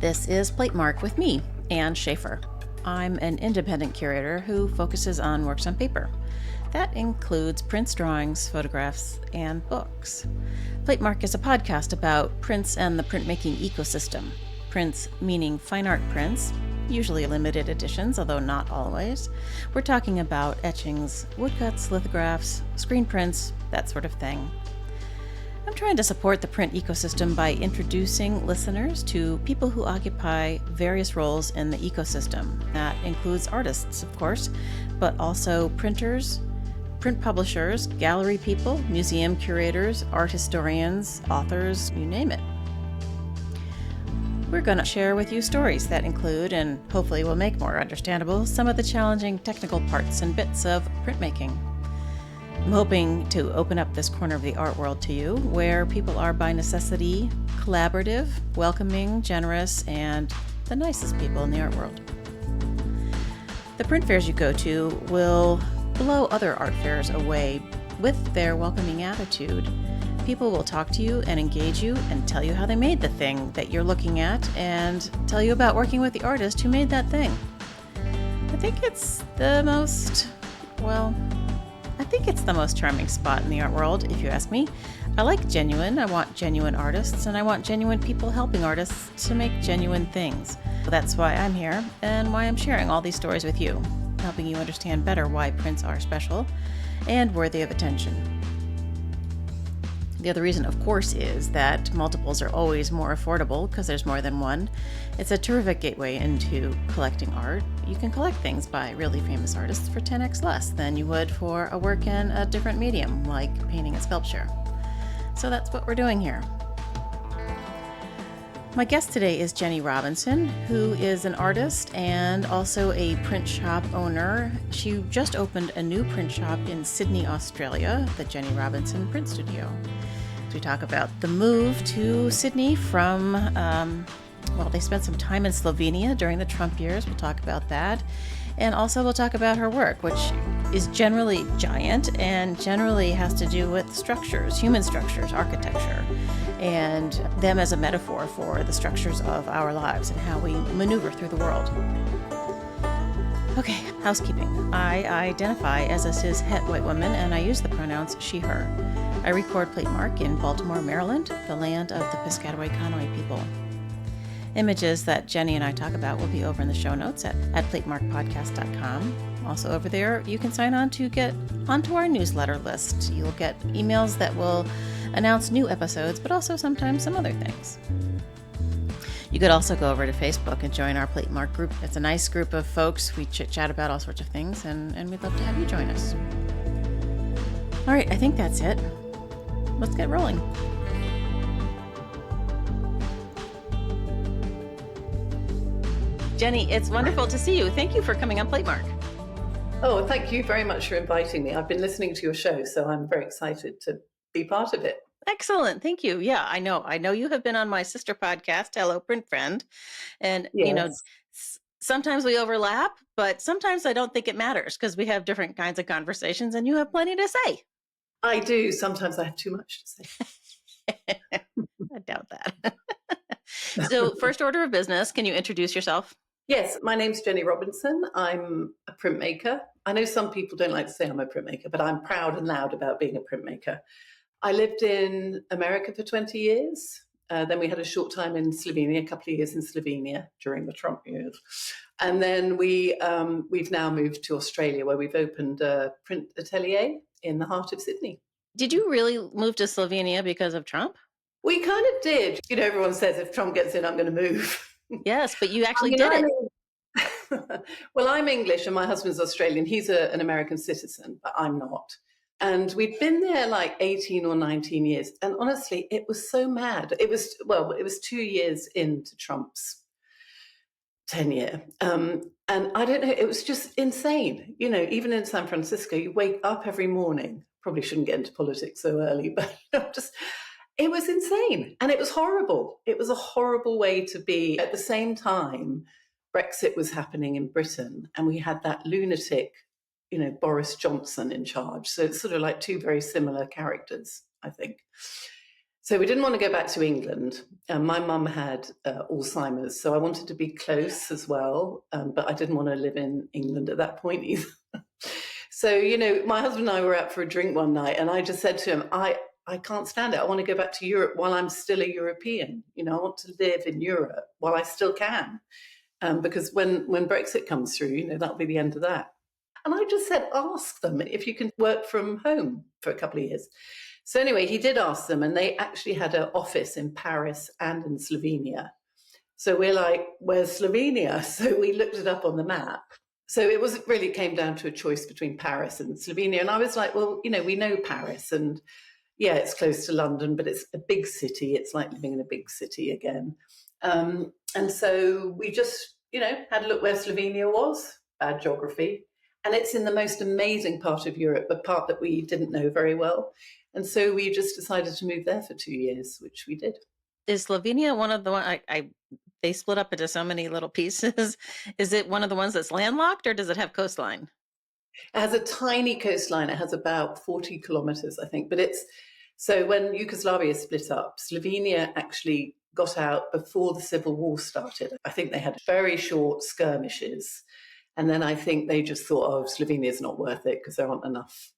This is Platemark with me, Ann Shafer. I'm an independent curator who focuses on works on paper. That includes prints, drawings, photographs, and books. Platemark is a podcast about prints and the printmaking ecosystem. Prints meaning fine art prints, usually limited editions, although not always. We're talking about etchings, woodcuts, lithographs, screen prints, that sort of thing. I'm trying to support the print ecosystem by introducing listeners to people who occupy various roles in the ecosystem. That includes artists, of course, but also printers, print publishers, gallery people, museum curators, art historians, authors, you name it. We're going to share with you stories that include, and hopefully will make more understandable, some of the challenging technical parts and bits of printmaking. I'm hoping to open up this corner of the art world to you, where people are by necessity collaborative, welcoming, generous, and the nicest people in the art world. The print fairs you go to will blow other art fairs away with their welcoming attitude. People will talk to you and engage you and tell you how they made the thing that you're looking at and tell you about working with the artist who made that thing. I think it's the most charming spot in the art world, if you ask me. I like genuine. I want genuine artists, and I want genuine people helping artists to make genuine things. That's why I'm here, and why I'm sharing all these stories with you, helping you understand better why prints are special and worthy of attention. The other reason, of course, is that multiples are always more affordable because there's more than one. It's a terrific gateway into collecting art. You can collect things by really famous artists for 10x less than you would for a work in a different medium, like painting and sculpture. So that's what we're doing here. My guest today is Jenny Robinson, who is an artist and also a print shop owner. She just opened a new print shop in Sydney, Australia, the Jenny Robinson Print Studio. We talk about the move to Sydney from, they spent some time in Slovenia during the Trump years. We'll talk about that. And also we'll talk about her work, which is generally giant and generally has to do with structures, human structures, architecture, and them as a metaphor for the structures of our lives and how we maneuver through the world. Okay, housekeeping. I identify as a cis-het white woman, and I use the pronouns she, her. I record Platemark in Baltimore, Maryland, the land of the Piscataway Conoy people. Images that Jenny and I talk about will be over in the show notes at platemarkpodcast.com. Also over there, you can sign on to get onto our newsletter list. You'll get emails that will announce new episodes, but also sometimes some other things. You could also go over to Facebook and join our Platemark group. It's a nice group of folks. We chit-chat about all sorts of things, and we'd love to have you join us. All right, I think that's it. Let's get rolling. Jenny, it's wonderful to see you. Thank you for coming on Platemark. Oh, thank you very much for inviting me. I've been listening to your show, so I'm very excited to be part of it. Excellent. Thank you. Yeah, I know you have been on my sister podcast, Hello Print Friend. And, Yes. Sometimes we overlap, but sometimes I don't think it matters because we have different kinds of conversations and you have plenty to say. I do. Sometimes I have too much to say. I doubt that. So first order of business, can you introduce yourself? Yes, my name's Jenny Robinson. I'm a printmaker. I know some people don't like to say I'm a printmaker, but I'm proud and loud about being a printmaker. I lived in America for 20 years. Then we had a short time in Slovenia, a couple of years in Slovenia during the Trump years. And then we've now moved to Australia, where we've opened a print atelier in the heart of Sydney. Did you really move to Slovenia because of Trump? We kind of did. Everyone says if Trump gets in, I'm going to move. Yes, but you actually did it. Well, I'm English and my husband's Australian. He's an American citizen, but I'm not. And we'd been there like 18 or 19 years. And honestly, it was so mad. It was 2 years into Trump's tenure. And I don't know, it was just insane. Even in San Francisco, you wake up every morning. Probably shouldn't get into politics so early, but it was insane. And it was horrible. It was a horrible way to be. At the same time, Brexit was happening in Britain, and we had that lunatic Boris Johnson in charge. So it's sort of like two very similar characters, I think. So we didn't want to go back to England. My mum had Alzheimer's, so I wanted to be close as well, but I didn't want to live in England at that point either. So, my husband and I were out for a drink one night, and I just said to him, I can't stand it. I want to go back to Europe while I'm still a European. I want to live in Europe while I still can, because when Brexit comes through, that'll be the end of that. And I just said, ask them if you can work from home for a couple of years. So anyway, he did ask them, and they actually had an office in Paris and in Slovenia. So we're like, where's Slovenia? So we looked it up on the map. So it really came down to a choice between Paris and Slovenia. And I was like, well, we know Paris, and yeah, it's close to London, but it's a big city. It's like living in a big city again. And so we just, had a look where Slovenia was, bad geography. And it's in the most amazing part of Europe, a part that we didn't know very well. And so we just decided to move there for 2 years, which we did. Is Slovenia one of the ones, they split up into so many little pieces. Is it one of the ones that's landlocked, or does it have coastline? It has a tiny coastline. It has about 40 kilometers, I think. But so when Yugoslavia split up, Slovenia actually got out before the Civil War started. I think they had very short skirmishes. And then I think they just thought, oh, Slovenia's not worth it because there aren't enough.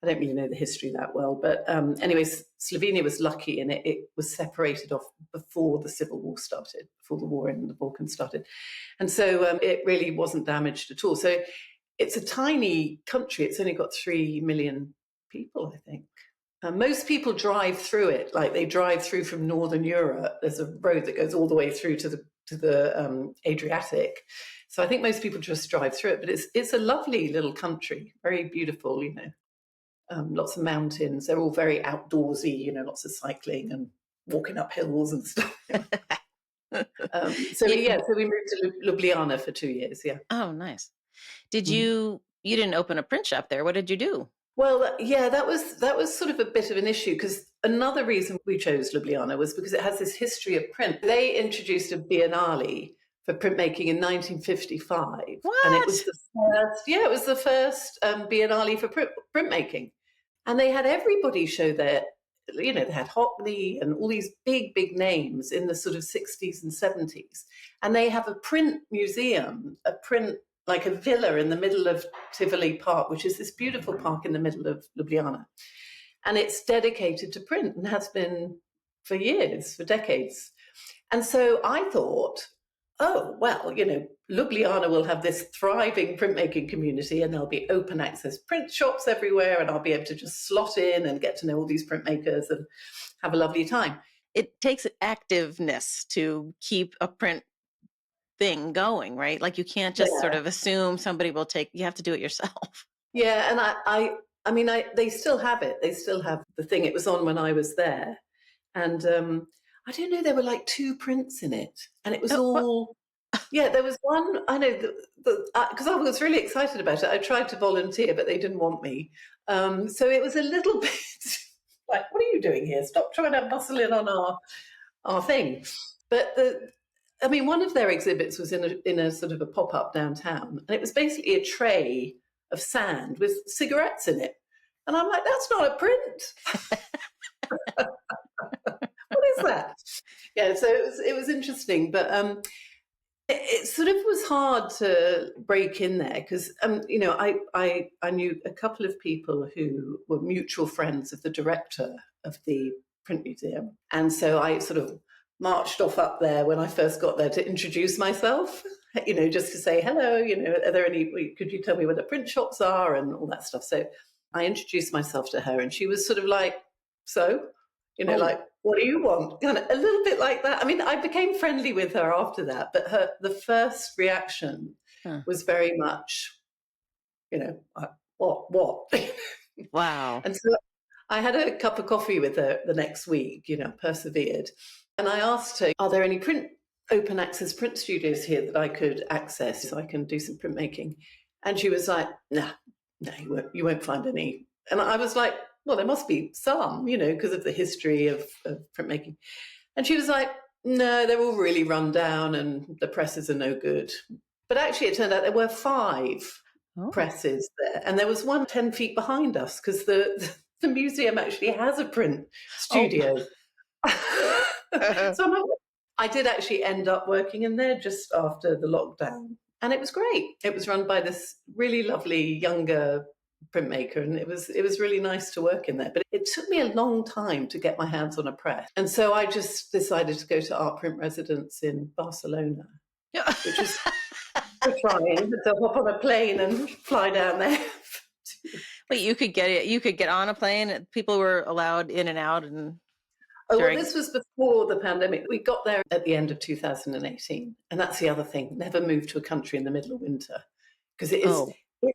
I don't really know the history that well. But anyways, Slovenia was lucky, and it was separated off before the Civil War started, before the war in the Balkans started. And so it really wasn't damaged at all. So it's a tiny country. It's only got 3 million people, I think. Most people drive through it, like they drive through from Northern Europe. There's a road that goes all the way through to the Adriatic. So I think most people just drive through it. But it's a lovely little country, very beautiful, lots of mountains. They're all very outdoorsy, lots of cycling and walking up hills and stuff. So we moved to Ljubljana for 2 years. Yeah. Oh, nice. Did you didn't open a print shop there? What did you do? Well, yeah, that was sort of a bit of an issue, because another reason we chose Ljubljana was because it has this history of print. They introduced a biennale for printmaking in 1955. What? And it was the first biennale for printmaking. And they had everybody show their, they had Hockney and all these big, big names in the sort of 60s and 70s. And they have a print museum, like a villa in the middle of Tivoli Park, which is this beautiful park in the middle of Ljubljana. And it's dedicated to print and has been for years, for decades. And so I thought, oh, well, Ljubljana will have this thriving printmaking community, and there'll be open access print shops everywhere, and I'll be able to just slot in and get to know all these printmakers and have a lovely time. It takes activeness to keep a print thing going, right? Like you can't just sort of assume somebody will you have to do it yourself. Yeah, and I mean, they still have it. They still have the thing. It was on when I was there. And I don't know, there were like 2 prints in it. And it was all... Yeah, there was one, I know, because I was really excited about it. I tried to volunteer, but they didn't want me. So it was a little bit like, what are you doing here? Stop trying to bustle in on our thing. But one of their exhibits was in a sort of a pop-up downtown. And it was basically a tray of sand with cigarettes in it. And I'm like, that's not a print. What is that? Yeah, so it was interesting. But... It sort of was hard to break in there because, I knew a couple of people who were mutual friends of the director of the print museum. And so I sort of marched off up there when I first got there to introduce myself, just to say, hello, are there could you tell me where the print shops are and all that stuff. So I introduced myself to her, and she was sort of like, so, like, what do you want? Kind of a little bit like that. I mean, I became friendly with her after that, but the first reaction was very much, what? Wow. And so I had a cup of coffee with her the next week, persevered. And I asked her, are there any open access print studios here that I could access so I can do some printmaking? And she was like, no, you won't find any. And I was like, well, there must be some, because of the history of printmaking. And she was like, no, they're all really run down and the presses are no good. But actually, it turned out there were 5 presses there. And there was one 10 feet behind us because the museum actually has a print studio. So I did actually end up working in there just after the lockdown. And it was great. It was run by this really lovely younger printmaker, and it was really nice to work in there. But it took me a long time to get my hands on a press. And so I just decided to go to art print residence in Barcelona, which was trying to hop on a plane and fly down there. Wait, you could get on a plane. People were allowed in and out, and well, this was before the pandemic. We got there at the end of 2018, and that's the other thing. Never move to a country in the middle of winter, because it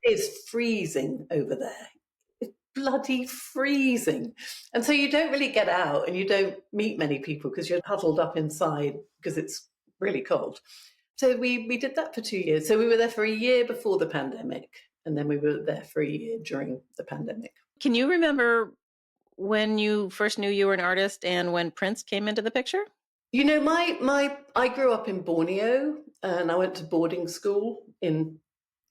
is freezing over there. It's bloody freezing, and so you don't really get out, and you don't meet many people because you're huddled up inside because it's really cold. So we did that for 2 years. So we were there for a year before the pandemic, and then we were there for a year during the pandemic. Can you remember when you first knew you were an artist and when prints came into the picture? You know, I grew up in Borneo, and I went to boarding school in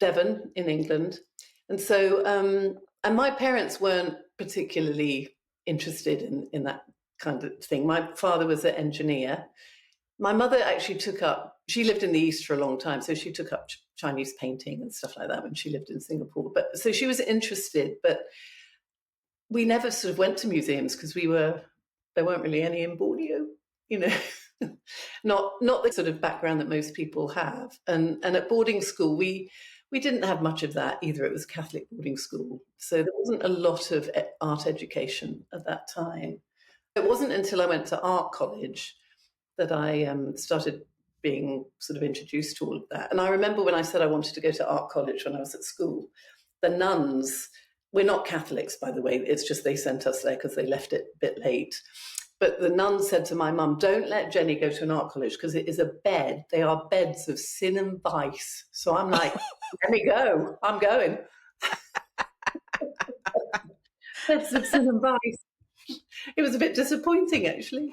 Devon in England. And so, and my parents weren't particularly interested in that kind of thing. My father was an engineer. My mother actually she lived in the East for a long time, so she took up Chinese painting and stuff like that when she lived in Singapore. But so she was interested, but we never sort of went to museums because there weren't really any in Borneo, you know, not the sort of background that most people have. And at boarding school, we didn't have much of that either. It was a Catholic boarding school, so there wasn't a lot of art education at that time. It wasn't until I went to art college that I started being sort of introduced to all of that. And I remember when I said I wanted to go to art college when I was at school, the nuns, we're not Catholics, by the way, it's just they sent us there because they left it a bit late. But the nun said to my mum, don't let Jenny go to an art college because it is a bed. They are beds of sin and vice. So I'm like, let me go. I'm going. Beds of sin and vice. It was a bit disappointing, actually.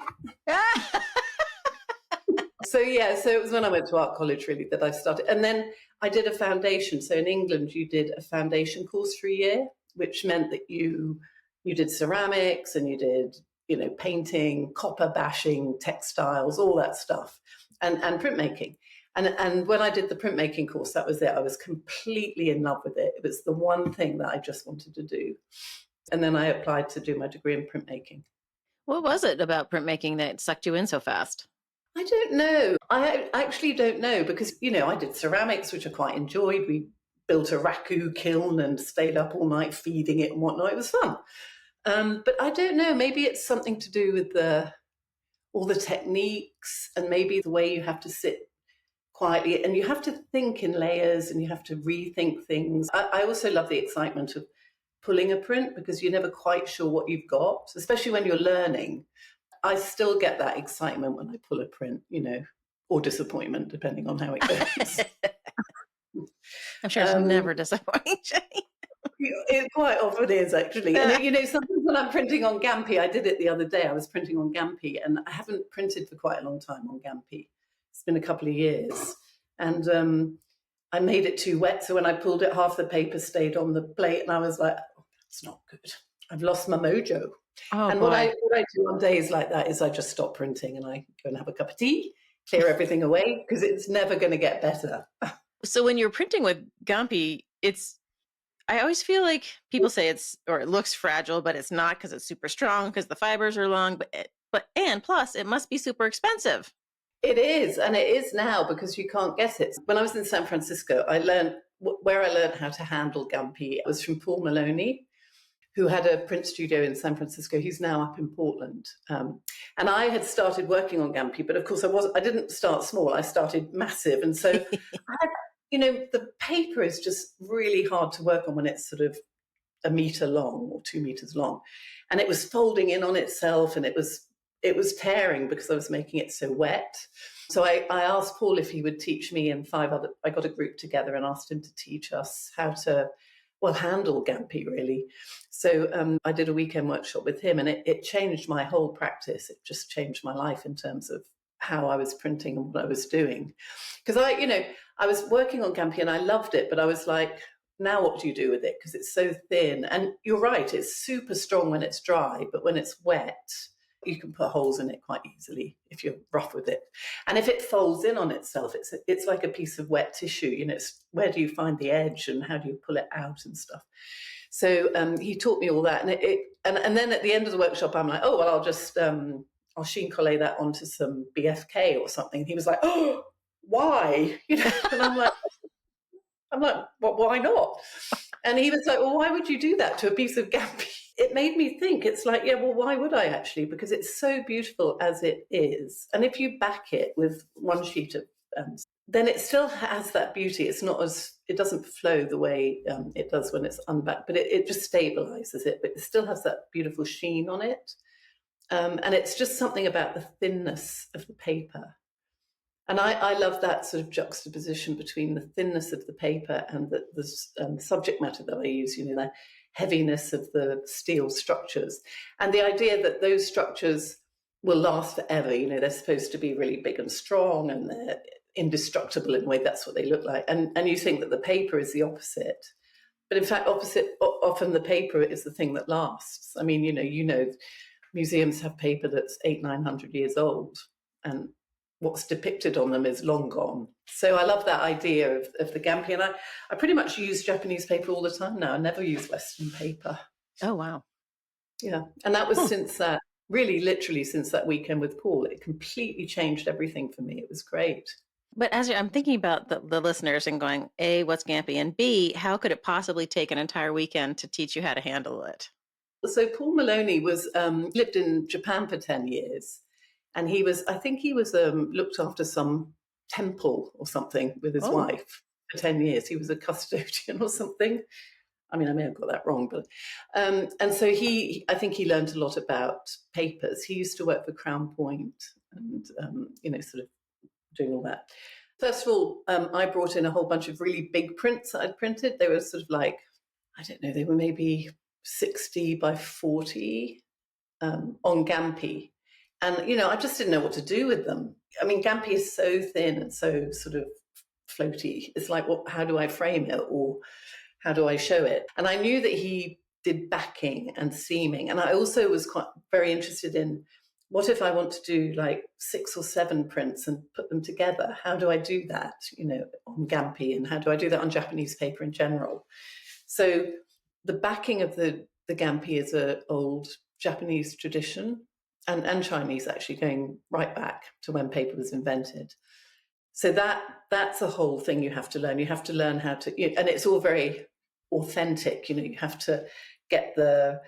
So it was when I went to art college, really, that I started. And then I did a foundation. So in England, you did a foundation course for a year, which meant that you did ceramics and you did, you know, painting, copper bashing, textiles, all that stuff, and printmaking. And when I did the printmaking course, that was it. I was completely in love with it. It was the one thing that I just wanted to do. And then I applied to do my degree in printmaking. What was it about printmaking that sucked you in so fast? I don't know. I actually don't know because, you know, I did ceramics, which I quite enjoyed. We built a raku kiln and stayed up all night feeding it and whatnot. It was fun. But I don't know. Maybe it's something to do with all the techniques and maybe the way you have to sit quietly and you have to think in layers and you have to rethink things. I also love the excitement of pulling a print because you're never quite sure what you've got, especially when you're learning. I still get that excitement when I pull a print, you know, or disappointment, depending on how it goes. I'm sure it's never disappointing, Jenny. It quite often is, actually. And, you know, sometimes when I'm printing on gampi, I did it the other day. I was printing on gampi, and I haven't printed for quite a long time on gampi. It's been a couple of years. And I made it too wet, so when I pulled it, half the paper stayed on the plate, and I was like, oh, that's not good. I've lost my mojo. And what I do on days like that is I just stop printing and I go and have a cup of tea, clear everything away, because it's never going to get better. So when you're printing with gampi, I always feel like people say it looks fragile, but it's not because it's super strong because the fibers are long. And plus, it must be super expensive. It is, and it is now because you can't get it. When I was in San Francisco, I learned how to handle gampi. It was from Paul Mullowney, who had a print studio in San Francisco. He's now up in Portland. And I had started working on gampi, but of course I didn't start small. I started massive. And so, the paper is just really hard to work on when it's sort of 1 meter long or 2 meters long. And it was folding in on itself and it was tearing because I was making it so wet. So I asked Paul if he would teach me and I got a group together and asked him to teach us how to handle gampi, really. So I did a weekend workshop with him and it changed my whole practice. It just changed my life in terms of how I was printing and what I was doing. Because I was working on gampi and I loved it, but I was like, now what do you do with it? Because it's so thin. And you're right, it's super strong when it's dry, but when it's wet, You can put holes in it quite easily if you're rough with it. And if it folds in on itself, it's like a piece of wet tissue. You know, where do you find the edge and how do you pull it out and stuff? So he taught me all that. And then at the end of the workshop, I'm like, oh, well, I'll just, I'll sheen collé that onto some BFK or something. He was like, oh, why? You know, and I'm like, well, why not? And he was like, well, why would you do that to a piece of gampi? It made me think, it's like, yeah, well, why would I actually? Because it's so beautiful as it is. And if you back it with one sheet of, then it still has that beauty. It's not it doesn't flow the way it does when it's unbacked, but it just stabilizes it. But it still has that beautiful sheen on it. And it's just something about the thinness of the paper. And I love that sort of juxtaposition between the thinness of the paper and the subject matter that I use, you know, the heaviness of the steel structures. And the idea that those structures will last forever, you know, they're supposed to be really big and strong and they're indestructible in a way, that's what they look like. And you think that the paper is the opposite. But in fact, often the paper is the thing that lasts. I mean, you know, museums have paper that's 800-900 years old, and what's depicted on them is long gone. So I love that idea of the gampi. And I pretty much use Japanese paper all the time now. I never use Western paper. Oh, wow. Yeah. And that was since that, really literally since that weekend with Paul. It completely changed everything for me. It was great. But I'm thinking about the listeners and going, A, what's gampi? And B, how could it possibly take an entire weekend to teach you how to handle it? So Paul Mullowney lived in Japan for 10 years. And I think he was looked after some temple or something with his wife for 10 years. He was a custodian or something. I mean, I may have got that wrong, but and so I think he learned a lot about papers. He used to work for Crown Point and you know, sort of doing all that. First of all, I brought in a whole bunch of really big prints that I'd printed. They were sort of like, I don't know, they were maybe 60 by 40 on gampi. And, you know, I just didn't know what to do with them. I mean, gampi is so thin and so sort of floaty. It's like, well, how do I frame it or how do I show it? And I knew that he did backing and seaming. And I also was very interested in, what if I want to do like 6 or 7 prints and put them together? How do I do that, you know, on gampi? And how do I do that on Japanese paper in general? So the backing of the gampi is an old Japanese tradition. And Chinese, actually, going right back to when paper was invented. So that's a whole thing you have to learn. You have to learn how to, and it's all very authentic. You know, you have to get the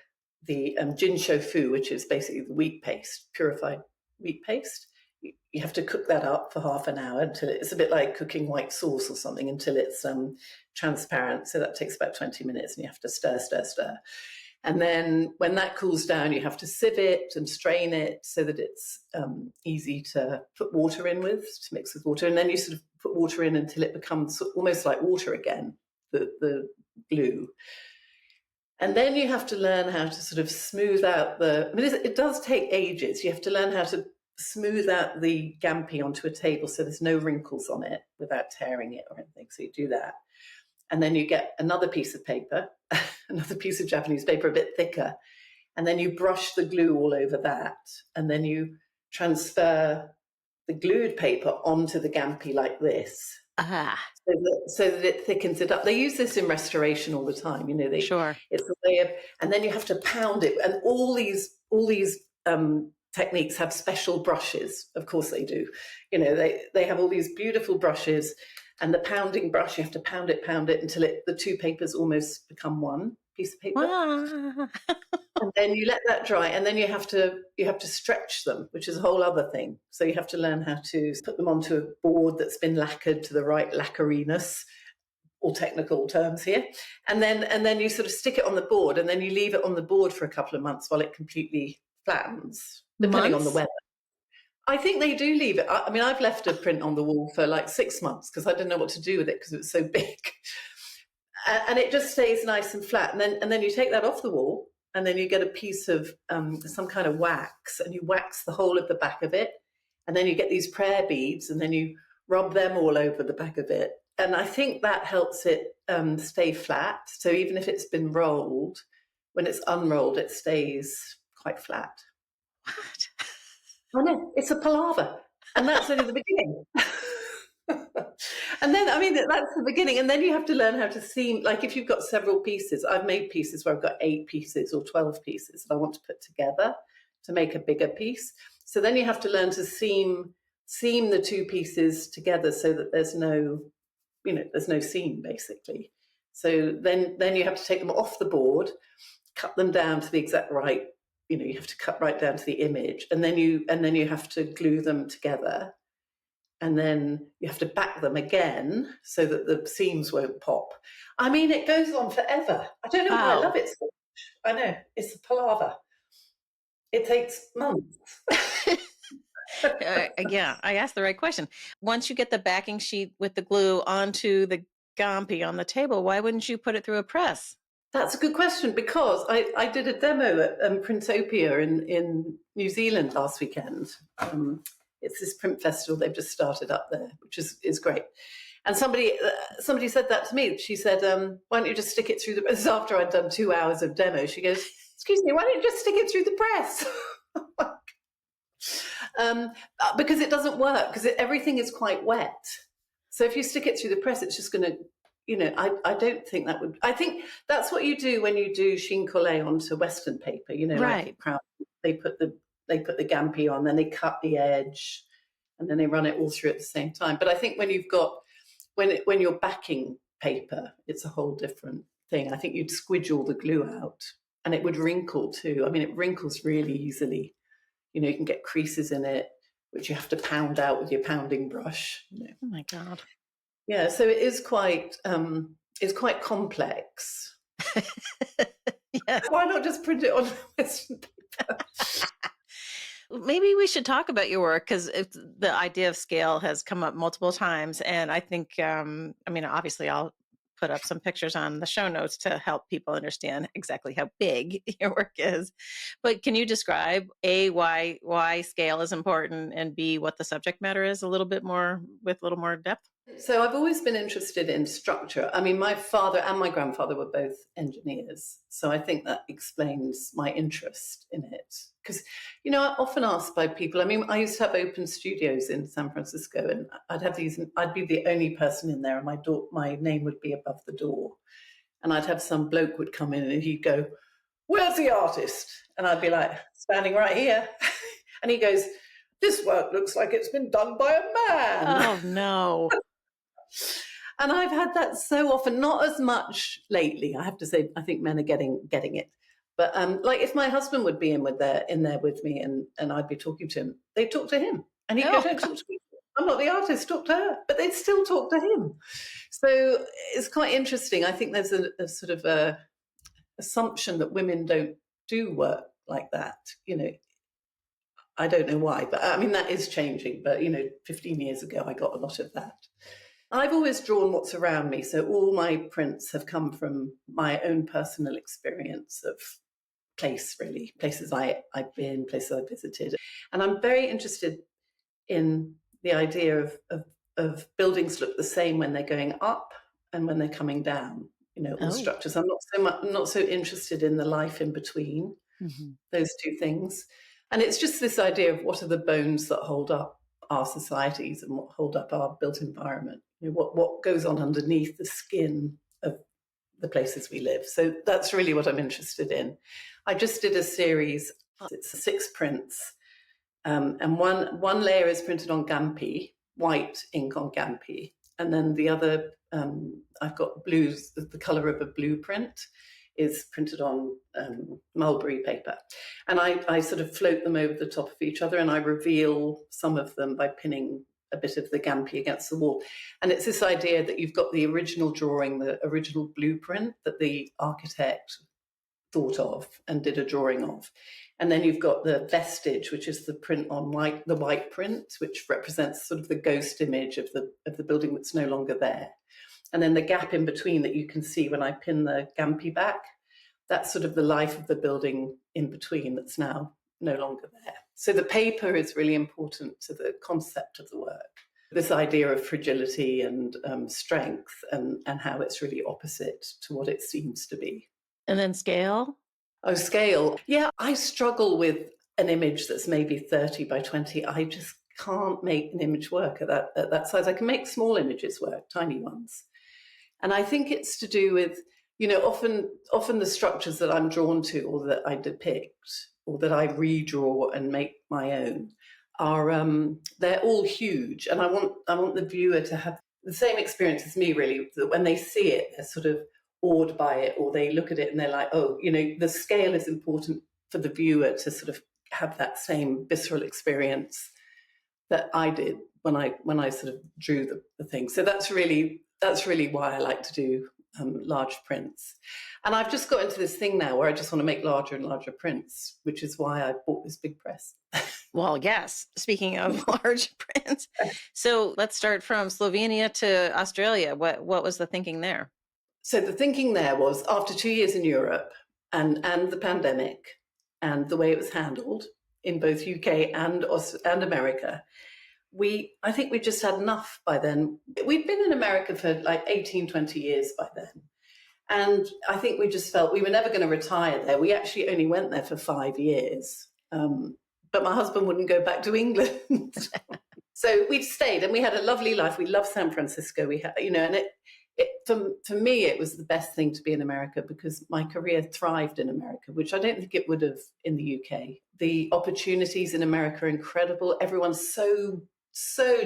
jin shofu, which is basically the wheat paste, purified wheat paste. You have to cook that up for half an hour until it's a bit like cooking white sauce or something, until it's transparent. So that takes about 20 minutes, and you have to stir. And then when that cools down, you have to sieve it and strain it so that it's easy to put water in with, to mix with water. And then you sort of put water in until it becomes almost like water again, the glue. And then you have to learn how to sort of smooth out it does take ages. You have to learn how to smooth out the gampi onto a table so there's no wrinkles on it without tearing it or anything. So you do that. And then you get another piece of paper, another piece of Japanese paper, a bit thicker. And then you brush the glue all over that. And then you transfer the glued paper onto the gampi like this. So that it thickens it up. They use this in restoration all the time. You know, Sure. It's a way of, and then you have to pound it. And all these techniques have special brushes. Of course they do. You know, they have all these beautiful brushes. And the pounding brush, you have to pound it until the two papers almost become one piece of paper. And then you let that dry, and then you have to stretch them, which is a whole other thing. So you have to learn how to put them onto a board that's been lacquered to the right lacqueriness, all technical terms here. And then you sort of stick it on the board, and then you leave it on the board for a couple of months while it completely flattens, depending on the weather. I think they do leave it. I mean, I've left a print on the wall for like 6 months because I didn't know what to do with it because it was so big. And it just stays nice and flat. And then you take that off the wall, and then you get a piece of some kind of wax, and you wax the whole of the back of it. And then you get these prayer beads, and then you rub them all over the back of it. And I think that helps it stay flat. So even if it's been rolled, when it's unrolled, it stays quite flat. What? I know, it's a palaver. And that's only the beginning. And then, I mean, that's the beginning. And then you have to learn how to seam. Like if you've got several pieces, I've made pieces where I've got 8 pieces or 12 pieces that I want to put together to make a bigger piece. So then you have to learn to seam the 2 pieces together so that there's no seam basically. So then you have to take them off the board, cut them down to the exact right, you have to cut right down to the image, and then you have to glue them together. And then you have to back them again so that the seams won't pop. I mean, it goes on forever. I don't know why I love it so much. I know, it's a palaver. It takes months. Yeah, I asked the right question. Once you get the backing sheet with the glue onto the gampi on the table, why wouldn't you put it through a press? That's a good question, because I did a demo at Printopia in New Zealand last weekend. It's this print festival they've just started up there, which is great. And somebody said that to me. She said, why don't you just stick it through the... This is after I'd done 2 hours of demo. She goes, excuse me, why don't you just stick it through the press? Because it doesn't work, because everything is quite wet. So if you stick it through the press, it's just going to... I don't think that would... I think that's what you do when you do chine collé onto Western paper, Right. Like they put the gampi on, then they cut the edge, and then they run it all through at the same time. But I think when you're backing paper, it's a whole different thing. I think you'd squidge all the glue out, and it would wrinkle too. I mean, it wrinkles really easily. You can get creases in it, which you have to pound out with your pounding brush. Oh my God. Yeah, so it is quite complex. Yes. Why not just print it on Western paper? Maybe we should talk about your work, because the idea of scale has come up multiple times. And I think, obviously I'll put up some pictures on the show notes to help people understand exactly how big your work is. But can you describe A, why scale is important, and B, what the subject matter is with a little more depth? So I've always been interested in structure. I mean, my father and my grandfather were both engineers. So I think that explains my interest in it. Because, I'm often asked by people, I used to have open studios in San Francisco, and I'd be the only person in there, and my name would be above the door. And I'd have some bloke would come in and he'd go, "Where's the artist?" And I'd be like, "Standing right here." And he goes, "This work looks like it's been done by a man." Oh, no. And I've had that so often, not as much lately, I have to say. I think men are getting it. But like if my husband would be in there with me, and I'd be talking to him, they'd talk to him. And he'd go, "Don't talk to me. I'm not the artist, talk to her." But they'd still talk to him. So it's quite interesting. I think there's a sort of a assumption that women don't do work like that. I don't know why, but that is changing. But 15 years ago, I got a lot of that. I've always drawn what's around me. So all my prints have come from my own personal experience of place, really. Places I've been, places I've visited. And I'm very interested in the idea of buildings look the same when they're going up and when they're coming down, all structures. I'm not so interested in the life in between those two things. And it's just this idea of what are the bones that hold up our societies and what hold up our built environment. What goes on underneath the skin of the places we live. So that's really what I'm interested in. I just did a series. It's 6 prints, and one layer is printed on gampi, white ink on gampi, and then the other I've got blues. The color of a blueprint is printed on mulberry paper, and I sort of float them over the top of each other, and I reveal some of them by pinning a bit of the gampi against the wall. And it's this idea that you've got the original drawing, the original blueprint that the architect thought of and did a drawing of. And then you've got the vestige, which is the print on the white print, which represents sort of the ghost image of the building that's no longer there. And then the gap in between that you can see when I pin the gampi back, that's sort of the life of the building in between that's now no longer there. So the paper is really important to the concept of the work. This idea of fragility and strength, and how it's really opposite to what it seems to be. And then scale? Oh, scale. Yeah, I struggle with an image that's maybe 30 by 20, I just can't make an image work at that size. I can make small images work, tiny ones. And I think it's to do with, often the structures that I'm drawn to or that I depict or that I redraw and make my own are they're all huge. And I want the viewer to have the same experience as me, really, that when they see it, they're sort of awed by it, or they look at it and they're like, oh, the scale is important for the viewer to sort of have that same visceral experience that I did when I sort of drew the thing. So that's really why I like to do large prints. And I've just got into this thing now where I just want to make larger and larger prints, which is why I bought this big press. Well, yes. Speaking of large prints, so let's start from Slovenia to Australia. What was the thinking there? So the thinking there was, after 2 years in Europe and the pandemic and the way it was handled in both UK and America, I think we just had enough by then. We'd been in America for like 18, 20 years by then. And I think we just felt we were never going to retire there. We actually only went there for 5 years. But my husband wouldn't go back to England. So we'd stayed and we had a lovely life. We loved San Francisco. We had, and for me, it was the best thing to be in America because my career thrived in America, which I don't think it would have in the UK. The opportunities in America are incredible. Everyone's so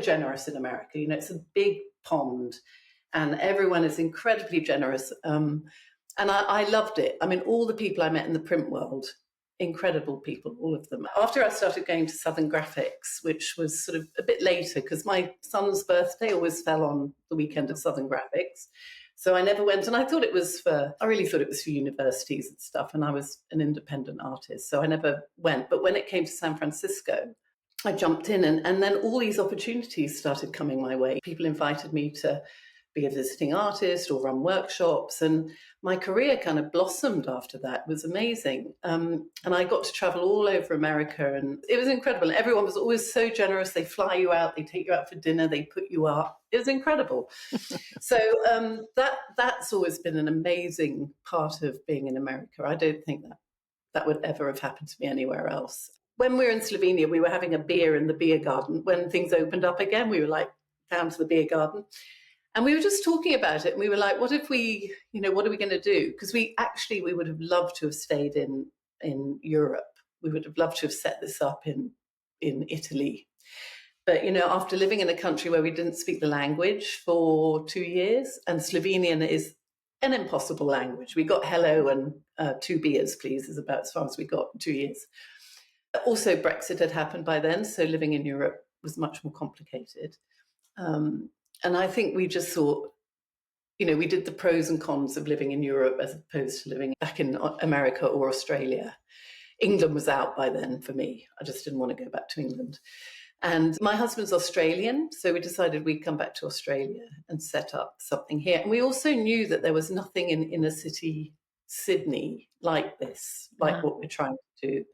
generous in America. It's a big pond and everyone is incredibly generous. And I loved it. I mean, all the people I met in the print world, incredible people, all of them. After I started going to Southern Graphics, which was sort of a bit later because my son's birthday always fell on the weekend of Southern Graphics. So I never went, and I really thought it was for universities and stuff, and I was an independent artist, so I never went. But when it came to San Francisco, I jumped in and then all these opportunities started coming my way. People invited me to be a visiting artist or run workshops. And my career kind of blossomed after that. It was amazing. And I got to travel all over America and it was incredible. Everyone was always so generous. They fly you out, they take you out for dinner, they put you up. It was incredible. So that's always been an amazing part of being in America. I don't think that would ever have happened to me anywhere else. When we were in Slovenia, we were having a beer in the beer garden. When things opened up again, we were like down to the beer garden. And we were just talking about it. And we were like, what are we going to do? Because we would have loved to have stayed in Europe. We would have loved to have set this up in Italy. But, after living in a country where we didn't speak the language for 2 years, and Slovenian is an impossible language. We got hello and 2 beers, please, is about as far as we got in 2 years. Also, Brexit had happened by then, so living in Europe was much more complicated. And I think we just thought, we did the pros and cons of living in Europe as opposed to living back in America or Australia. England was out by then for me. I just didn't want to go back to England. And my husband's Australian, so we decided we'd come back to Australia and set up something here. And we also knew that there was nothing in inner city Sydney like this, like what we're trying to do.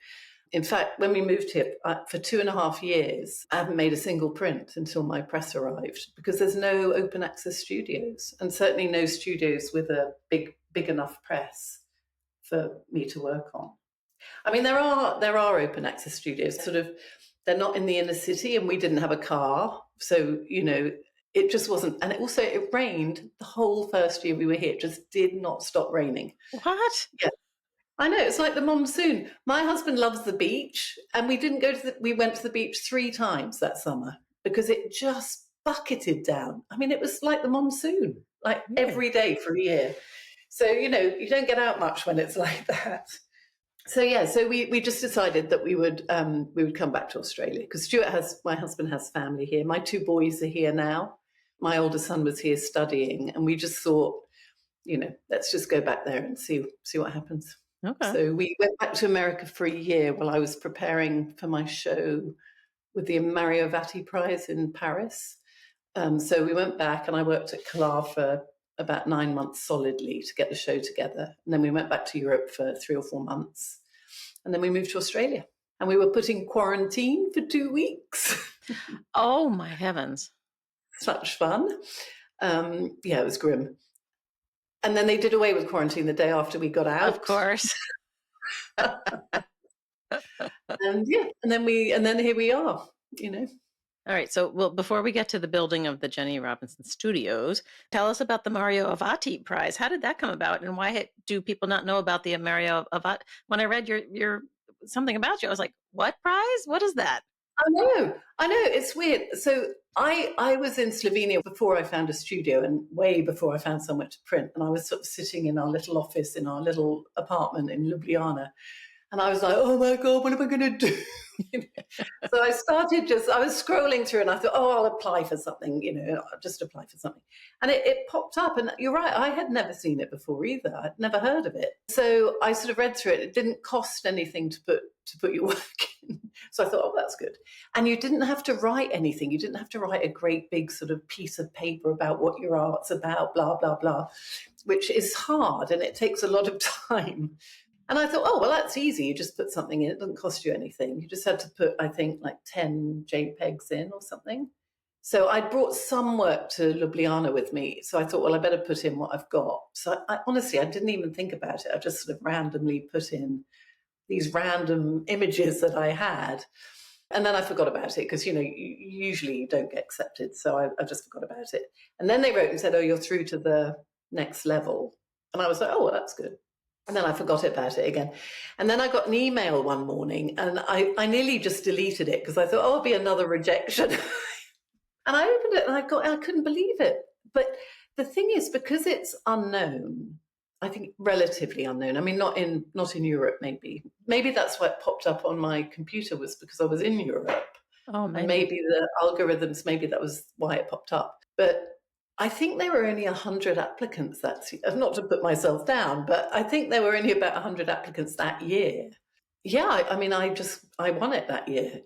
In fact, when we moved here, for 2.5 years, I haven't made a single print until my press arrived because there's no open access studios and certainly no studios with a big enough press for me to work on. I mean, there are open access studios, sort of, they're not in the inner city and we didn't have a car. So, it just wasn't. And it rained the whole first year we were here. It just did not stop raining. What? Yeah. I know, it's like the monsoon. My husband loves the beach, and we went to the beach 3 times that summer because it just bucketed down. I mean, it was like the monsoon, like every day for a year. So, you don't get out much when it's like that. So, we just decided that we would come back to Australia because my husband has family here. My 2 boys are here now. My older son was here studying, and we just thought, let's just go back there and see what happens. Okay. So we went back to America for a year while I was preparing for my show with the Mario Avati Prize in Paris. So we went back and I worked at Calar for about 9 months solidly to get the show together. And then we went back to Europe for 3 or 4 months. And then we moved to Australia. And we were put in quarantine for 2 weeks. Oh, my heavens. Such fun. It was grim. And then they did away with quarantine the day after we got out. Of course. And yeah, and then here we are, you know. All right. So, well, before we get to the building of the Jenny Robinson Studios, tell us about the Mario Avati Prize. How did that come about, and why do people not know about the Mario Avati? When I read your something about you, I was like, "What prize? What is that?" I know, it's weird. So I was in Slovenia before I found a studio and way before I found somewhere to print. And I was sort of sitting in our little office in our little apartment in Ljubljana. And I was like, oh my God, what am I going to do? So I was scrolling through and I thought, oh, I'll apply for something, I'll just apply for something. And it popped up. And you're right, I had never seen it before either. I'd never heard of it. So I sort of read through it. It didn't cost anything to put your work in. So I thought, oh, that's good. And you didn't have to write anything. You didn't have to write a great big sort of piece of paper about what your art's about, blah, blah, blah, which is hard and it takes a lot of time. And I thought, oh, well, that's easy. You just put something in. It doesn't cost you anything. You just had to put, I think, like 10 JPEGs in or something. So I brought some work to Ljubljana with me. So I thought, well, I better put in what I've got. So honestly, I didn't even think about it. I just sort of randomly put in these random images that I had. And then I forgot about it because, usually you don't get accepted. So I just forgot about it. And then they wrote and said, oh, you're through to the next level. And I was like, oh, well, that's good. And then I forgot about it again. And then I got an email one morning and I nearly just deleted it because I thought, oh, it'll be another rejection. And I opened it and I couldn't believe it. But the thing is, because it's unknown, I think relatively unknown. I mean, not in Europe, maybe. Maybe that's why it popped up on my computer was because I was in Europe. Oh, maybe. And maybe the algorithms, maybe that was why it popped up. But I think there were only 100 applicants not to put myself down, but I think there were only about 100 applicants that year. Yeah, I mean, I won it that year.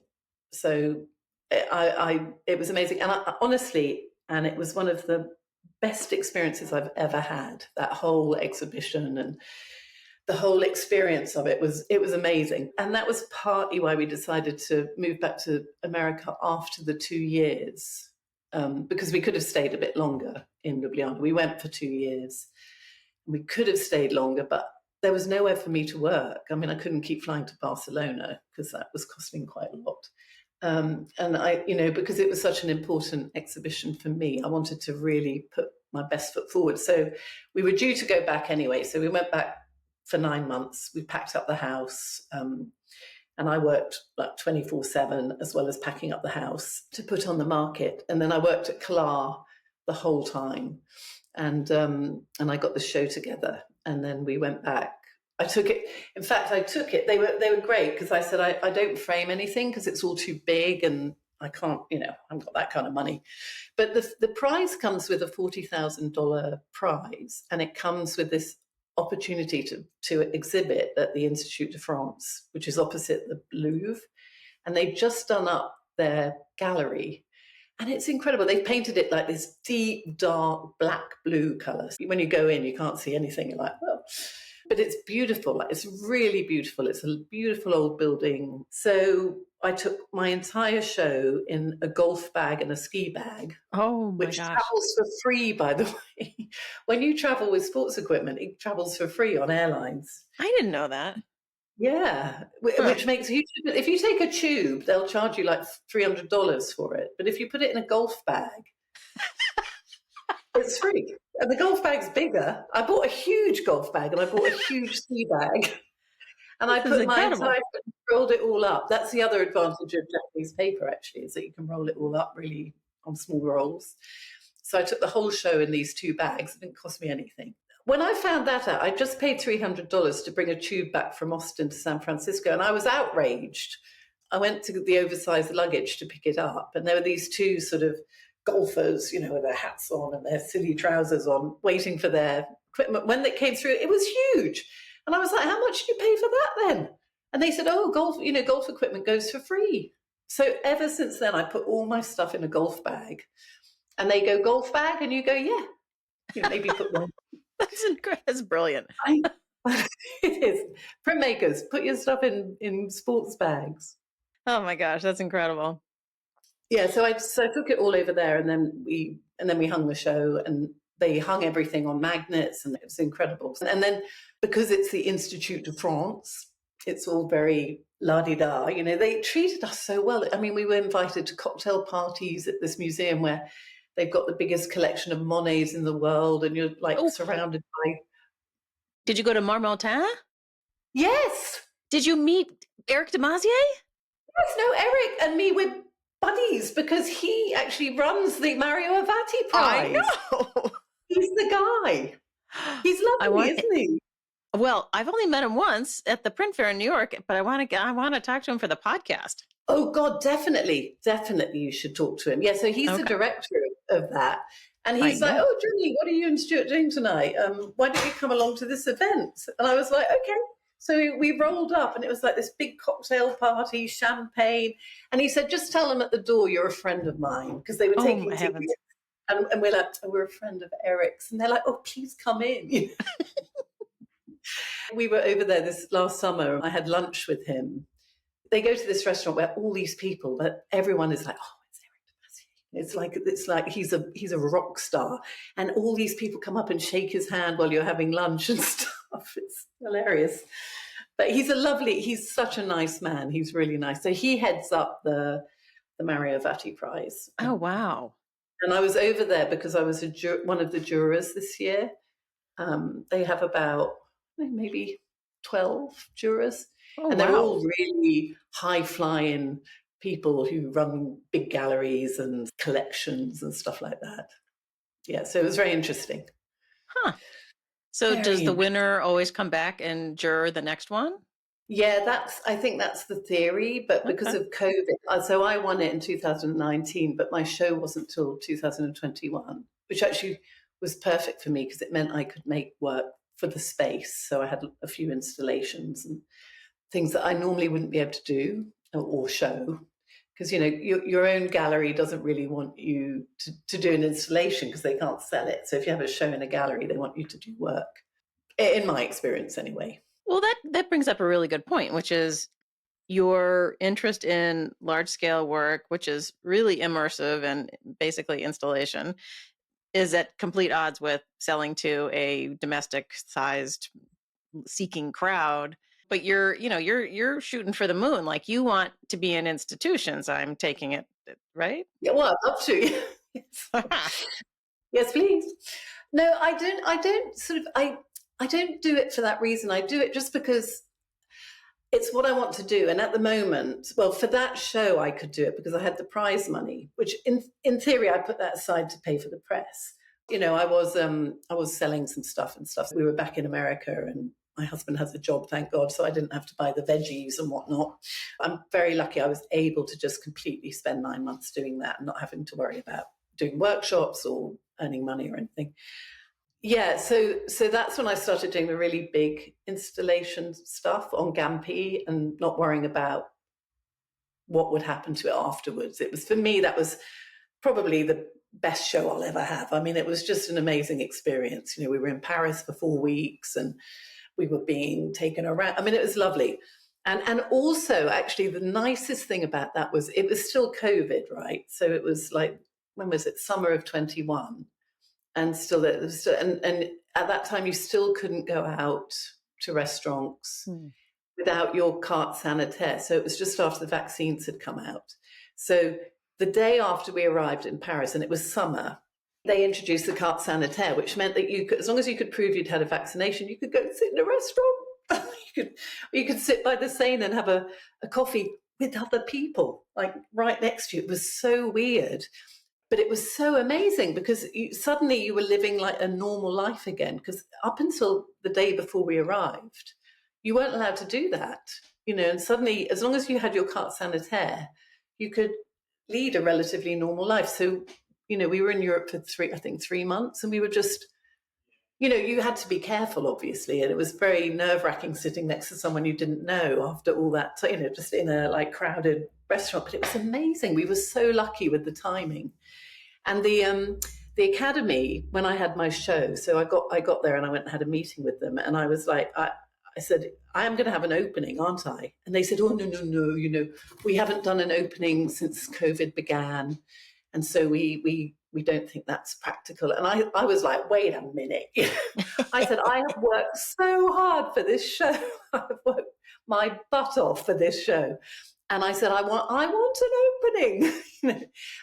So it was amazing. And honestly, and it was one of the best experiences I've ever had, that whole exhibition and the whole experience of it was amazing. And that was partly why we decided to move back to America after the 2 years. Because we could have stayed a bit longer in Ljubljana. We went for 2 years. We could have stayed longer, but there was nowhere for me to work. I mean, I couldn't keep flying to Barcelona because that was costing quite a lot. And because it was such an important exhibition for me, I wanted to really put my best foot forward. So we were due to go back anyway. So we went back for 9 months. We packed up the house. And I worked like 24/7 as well as packing up the house to put on the market. And then I worked at Klar the whole time. And I got the show together. And then we went back. I took it. In fact, I took it. They were great because I said, I don't frame anything because it's all too big and I can't, I haven't got that kind of money. But the prize comes with a $40,000 prize. And it comes with this opportunity to exhibit at the Institut de France, which is opposite the Louvre. And they've just done up their gallery. And it's incredible. They've painted it like this deep, dark, black-blue colour. When you go in, you can't see anything. You're like, oh. But it's beautiful. Like, it's really beautiful. It's a beautiful old building. So I took my entire show in a golf bag and a ski bag. Oh, my which gosh. travels for free, by the way. When you travel with sports equipment, it travels for free on airlines. I didn't know that. Yeah, which makes a huge difference. If you take a tube, they'll charge you like $300 for it. But if you put it in a golf bag, it's free. And the golf bag's bigger. I bought a huge golf bag and I bought a huge ski bag. And I put my entire, rolled it all up. That's the other advantage of Japanese paper, actually, is that you can roll it all up really on small rolls. So I took the whole show in these 2 bags. It didn't cost me anything. When I found that out, I just paid $300 to bring a tube back from Austin to San Francisco, and I was outraged. I went to the oversized luggage to pick it up, and there were these 2 sort of golfers, with their hats on and their silly trousers on, waiting for their equipment. When it came through, it was huge. And I was like, how much did you pay for that then? And they said, oh, golf equipment goes for free. So ever since then, I put all my stuff in a golf bag. And they go, golf bag? And you go, yeah. Maybe put one. That's incredible. That's brilliant. It is. Printmakers, put your stuff in sports bags. Oh my gosh, that's incredible. Yeah, so I took it all over there, and then we hung the show, and they hung everything on magnets, and it was incredible. And then because it's the Institut de France, it's all very la-di-da. You know, they treated us so well. I mean, we were invited to cocktail parties at this museum where they've got the biggest collection of Monets in the world, and you're like Oh, surrounded by. did you go to Marmottan? Yes. Did you meet Eric Demazier? Yes, no, Eric and me, we're buddies because he actually runs the Mario Avati Prize. I know. He's the guy. He's lovely, isn't he? Well, I've only met him once at the print fair in New York, but I want to talk to him for the podcast. Oh God, definitely you should talk to him. Yeah, so he's the director of that, and he's like, "Oh, Jenny, what are you and Stuart doing tonight? Why don't you come along to this event?" And I was like, "Okay." So we rolled up, and it was like this big cocktail party, champagne, and he said, "Just tell them at the door you're a friend of mine," because they were taking tickets. And we're like, "Oh, we're a friend of Eric's," and they're like, "Oh, please come in." We were over there this last summer. I had lunch with him. They go to this restaurant where all these people, but everyone is like, "Oh, it's Eric Demazier." It's like he's a rock star, and all these people come up and shake his hand while you're having lunch and stuff. It's hilarious. But he's such a nice man. He's really nice. So he heads up the Mario Avati Prize. Oh, wow. And I was over there because I was one of the jurors this year. They have about maybe 12 jurors. Oh, and they're all really high-flying people who run big galleries and collections and stuff like that. Yeah, so it was very interesting. Huh. So does the winner always come back and juror the next one? Yeah, I think that's the theory, but because of COVID, so I won it in 2019, but my show wasn't till 2021, which actually was perfect for me because it meant I could make work for the space. So I had a few installations and things that I normally wouldn't be able to do or show, because your own gallery doesn't really want you to do an installation because they can't sell it. So if you have a show in a gallery, they want you to do work, in my experience anyway. Well, that brings up a really good point, which is your interest in large-scale work, which is really immersive and basically installation, is at complete odds with selling to a domestic-sized seeking crowd. But you're shooting for the moon. Like, you want to be in institutions, I'm taking it, right? Yeah, well, I'd love to. Yes, please. No, I don't do it for that reason. I do it just because it's what I want to do. And at the moment, well, for that show, I could do it because I had the prize money, which in theory, I put that aside to pay for the press. I was selling some stuff and stuff. We were back in America and my husband has a job, thank God, so I didn't have to buy the veggies and whatnot. I'm very lucky I was able to just completely spend 9 months doing that and not having to worry about doing workshops or earning money or anything. Yeah, so that's when I started doing the really big installation stuff on Gampi and not worrying about what would happen to it afterwards. It was, for me, that was probably the best show I'll ever have. I mean, it was just an amazing experience. We were in Paris for 4 weeks and we were being taken around. I mean, it was lovely. And also, actually, the nicest thing about that was it was still COVID, right? So it was like, when was it? Summer of 21. And and at that time, you still couldn't go out to restaurants without your carte sanitaire. So it was just after the vaccines had come out. So the day after we arrived in Paris, and it was summer, they introduced the carte sanitaire, which meant that you could, as long as you could prove you'd had a vaccination, you could go and sit in a restaurant. you could sit by the Seine and have a coffee with other people, like right next to you. It was so weird. But it was so amazing because suddenly you were living like a normal life again. Because up until the day before we arrived, you weren't allowed to do that, and suddenly, as long as you had your carte sanitaire, you could lead a relatively normal life. So, we were in Europe for 3 months, and we were just, you had to be careful, obviously. And it was very nerve-wracking sitting next to someone you didn't know after all that, just in a like crowded restaurant. But it was amazing. We were so lucky with the timing. And the Academy, when I had my show, so I got there and I went and had a meeting with them, and I was like, I said, I am going to have an opening, aren't I? And they said, oh, no, we haven't done an opening since COVID began. And so we we don't think that's practical. And I was like, wait a minute. I said, I have worked so hard for this show. I've worked my butt off for this show. And I said, I want an opening.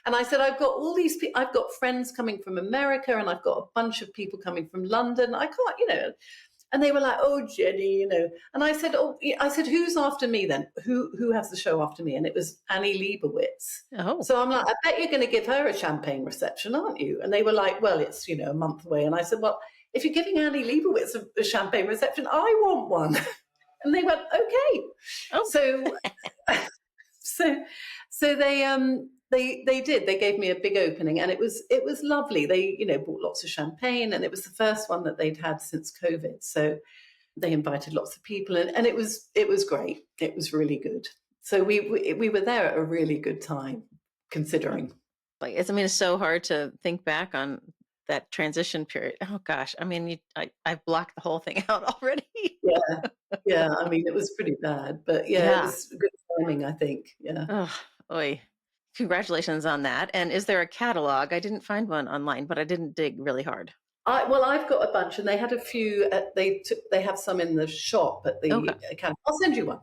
And I said, I've got all these people, I've got friends coming from America, and I've got a bunch of people coming from London. I can't. And they were like, oh, Jenny, And I said, who's after me then? Who has the show after me? And it was Annie Leibovitz. Oh. So I'm like, I bet you're going to give her a champagne reception, aren't you? And they were like, well, it's, a month away. And I said, well, if you're giving Annie Leibovitz a champagne reception, I want one. And they went, okay. Oh. So they did. They gave me a big opening, and it was lovely. They bought lots of champagne, and it was the first one that they'd had since COVID. So they invited lots of people, and it was great. It was really good. So we were there at a really good time, considering. It's so hard to think back on that transition period. Oh gosh, I've blocked the whole thing out already. Yeah. It was pretty bad, but it was good timing, I think. Yeah. Oh, oy. Congratulations on that. And is there a catalog? I didn't find one online, but I didn't dig really hard. I've got a bunch, and they had a few. They have some in the shop at the account. I'll send you one.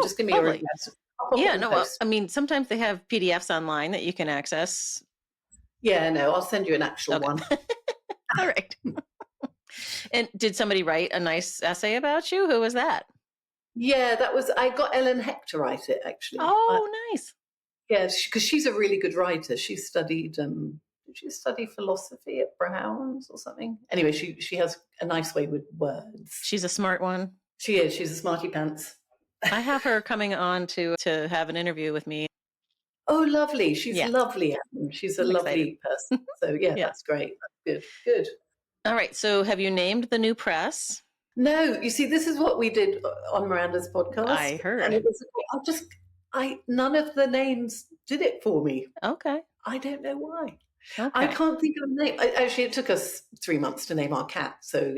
Just give me your address. Yeah, no. Sometimes they have PDFs online that you can access. Yeah, no, I'll send you an actual one. All right. And did somebody write a nice essay about you? Who was that? Yeah, I got Ellen Heck to write it, actually. Oh, nice. Yeah, because she's a really good writer. She studied, did she study philosophy at Brown's or something? Anyway, she has a nice way with words. She's a smart one. She is. She's a smarty pants. I have her coming on to have an interview with me. Oh, lovely. She's lovely, Anne. She's a lovely person. So, that's great. That's good. All right. So have you named the new press? No. You see, this is what we did on Miranda's podcast. I heard. And it was, none of the names did it for me. Okay. I don't know why. Okay. I can't think of a name. Actually, it took us 3 months to name our cat. So,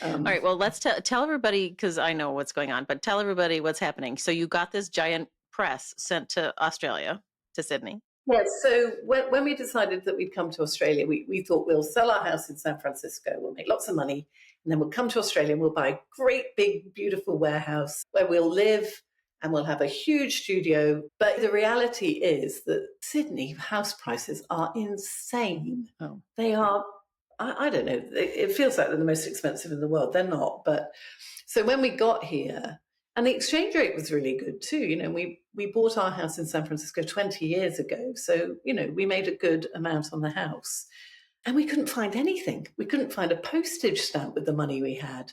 all right. Well, let's tell everybody, because I know what's going on, but tell everybody what's happening. So you got this giant press sent to Australia, to Sydney. Yes. So when we decided that we'd come to Australia, we thought we'll sell our house in San Francisco, we'll make lots of money, and then we'll come to Australia and we'll buy a great, big, beautiful warehouse where we'll live, and we'll have a huge studio. But the reality is that Sydney house prices are insane. Oh. They are, I don't know, it feels like they're the most expensive in the world. They're not. But so when we got here, and the exchange rate was really good too. We bought our house in San Francisco 20 years ago. So, we made a good amount on the house. And we couldn't find anything. We couldn't find a postage stamp with the money we had.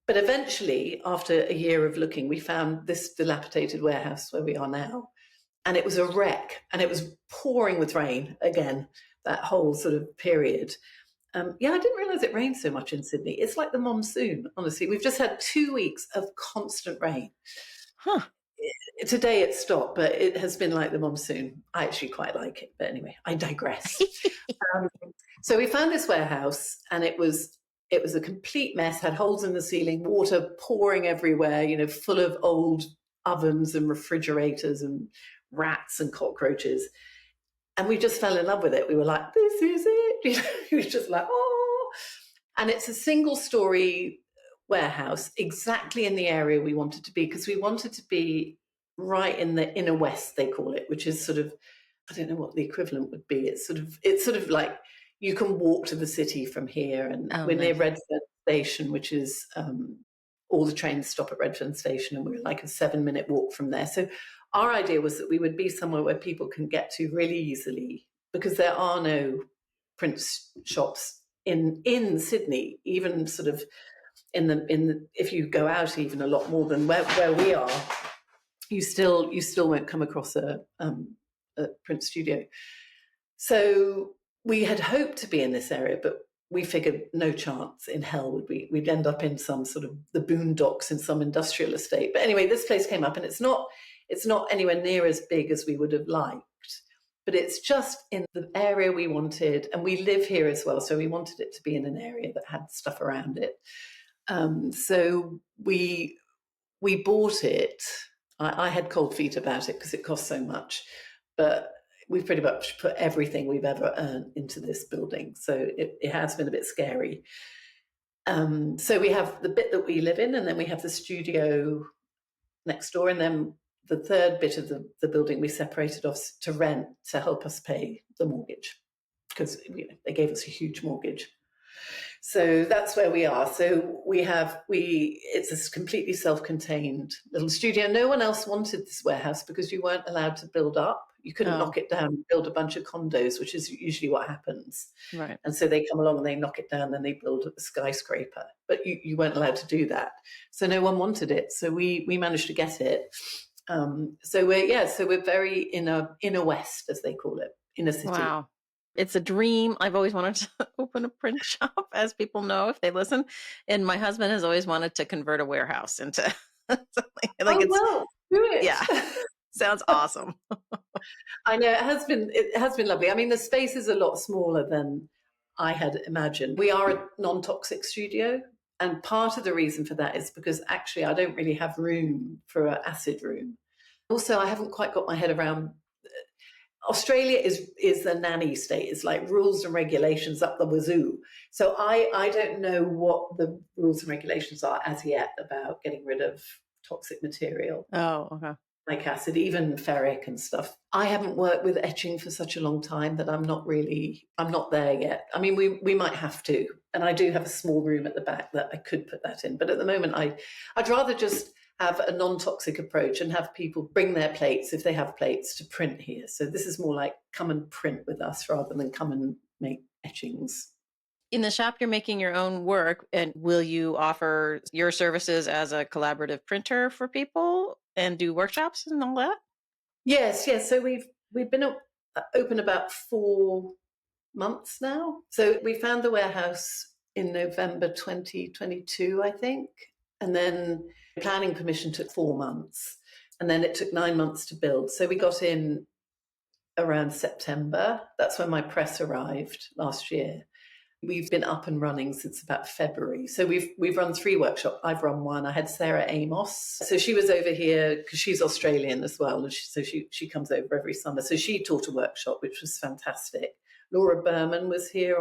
But eventually, after a year of looking, we found this dilapidated warehouse where we are now. And it was a wreck. And it was pouring with rain again, that whole sort of period. I didn't realize it rained so much in Sydney. It's like the monsoon, honestly. We've just had 2 weeks of constant rain. Huh. Today it stopped, but it has been like the monsoon. I actually quite like it. But anyway, I digress. So we found this warehouse, and it was a complete mess, had holes in the ceiling, water pouring everywhere, full of old ovens and refrigerators and rats and cockroaches. And we just fell in love with it. We were like, this is it. We were just like, oh. And it's a single-story warehouse exactly in the area we wanted to be, because we wanted to be right in the inner west, they call it, which is sort of, I don't know what the equivalent would be. It's sort of like you can walk to the city from here, and we're near Redfern Station, which is all the trains stop at Redfern Station, and we're like a 7-minute walk from there. So our idea was that we would be somewhere where people can get to really easily, because there are no print shops in Sydney, even sort of in the if you go out even a lot more than where we are, you still won't come across a print studio. So we had hoped to be in this area, but we figured no chance in hell would we'd end up in some sort of the boondocks in some industrial estate. But anyway, this place came up, and it's not anywhere near as big as we would have liked, but it's just in the area we wanted, and we live here as well, so we wanted it to be in an area that had stuff around it. So we bought it. I had cold feet about it because it cost so much, but we've pretty much put everything we've ever earned into this building. So it has been a bit scary. So we have the bit that we live in, and then we have the studio next door, and then the third bit of the building we separated off to rent to help us pay the mortgage, because they gave us a huge mortgage. So that's where we are. So it's a completely self-contained little studio. No one else wanted this warehouse because you weren't allowed to build up. You couldn't knock it down and build a bunch of condos, which is usually what happens. Right. And so they come along and they knock it down and they build a skyscraper. But you weren't allowed to do that. So no one wanted it. So we managed to get it. So we're very inner west, as they call it, inner city. Wow. It's a dream. I've always wanted to open a print shop, as people know if they listen. And my husband has always wanted to convert a warehouse into something like well, do it. Yeah. Sounds awesome. I know it has been lovely. I mean, the space is a lot smaller than I had imagined. We are a non-toxic studio, and part of the reason for that is because actually I don't really have room for an acid room. Also, I haven't quite got my head around. Australia is a nanny state. It's like rules and regulations up the wazoo. So I don't know what the rules and regulations are as yet about getting rid of toxic material. Oh, okay. Like acid, even ferric and stuff. I haven't worked with etching for such a long time that I'm not there yet. I mean, we might have to. And I do have a small room at the back that I could put that in. But at the moment, I'd rather just have a non-toxic approach and have people bring their plates, if they have plates, to print here. So this is more like come and print with us rather than come and make etchings. In the shop, you're making your own work, and will you offer your services as a collaborative printer for people and do workshops and all that? Yes. So we've been open about 4 months now. So we found the warehouse in November 2022, I think. And then planning permission took 4 months. And then it took 9 months to build. So we got in around September. That's when my press arrived last year. We've been up and running since about February. So we've run 3 workshops. I've run one. I had Sarah Amos. So she was over here because she's Australian as well. And so she comes over every summer. So she taught a workshop, which was fantastic. Laura Berman was here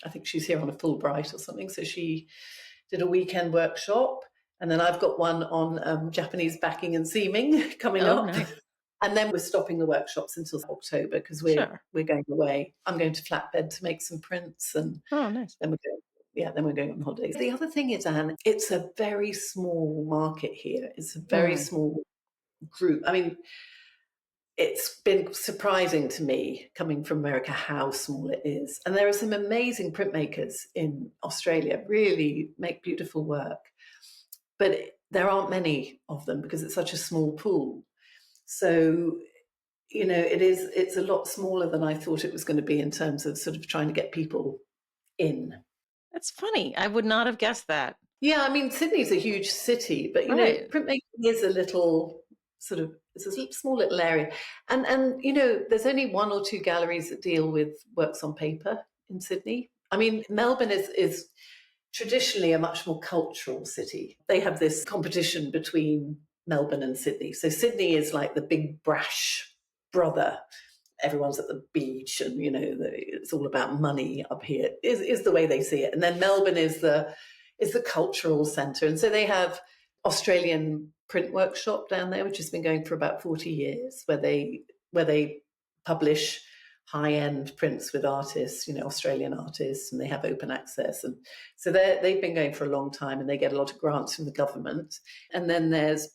I think she's here on a Fulbright or something. So she did a weekend workshop. And then I've got one on Japanese backing and seaming coming up. Nice. And then we're stopping the workshops until October because we're going away. I'm going to Flatbed to make some prints, and nice. Then we're going on holidays. The other thing is, Anne, it's a very small market here. It's a very small group. I mean, it's been surprising to me coming from America how small it is. And there are some amazing printmakers in Australia, really make beautiful work. But there aren't many of them because it's such a small pool. So, it's a lot smaller than I thought it was going to be in terms of sort of trying to get people in. That's funny. I would not have guessed that. Yeah, I mean, Sydney's a huge city, but, printmaking is it's a small little area. And there's only 1 or 2 galleries that deal with works on paper in Sydney. I mean, Melbourne is traditionally a much more cultural city. They have this competition between Melbourne and Sydney. So Sydney is like the big brash brother. Everyone's at the beach and, it's all about money up here, is the way they see it. And then Melbourne is the cultural centre. And so they have Australian print workshop down there, which has been going for about 40 years, where they publish high-end prints with artists, Australian artists, and they have open access. And so they've been going for a long time, and they get a lot of grants from the government. And then there's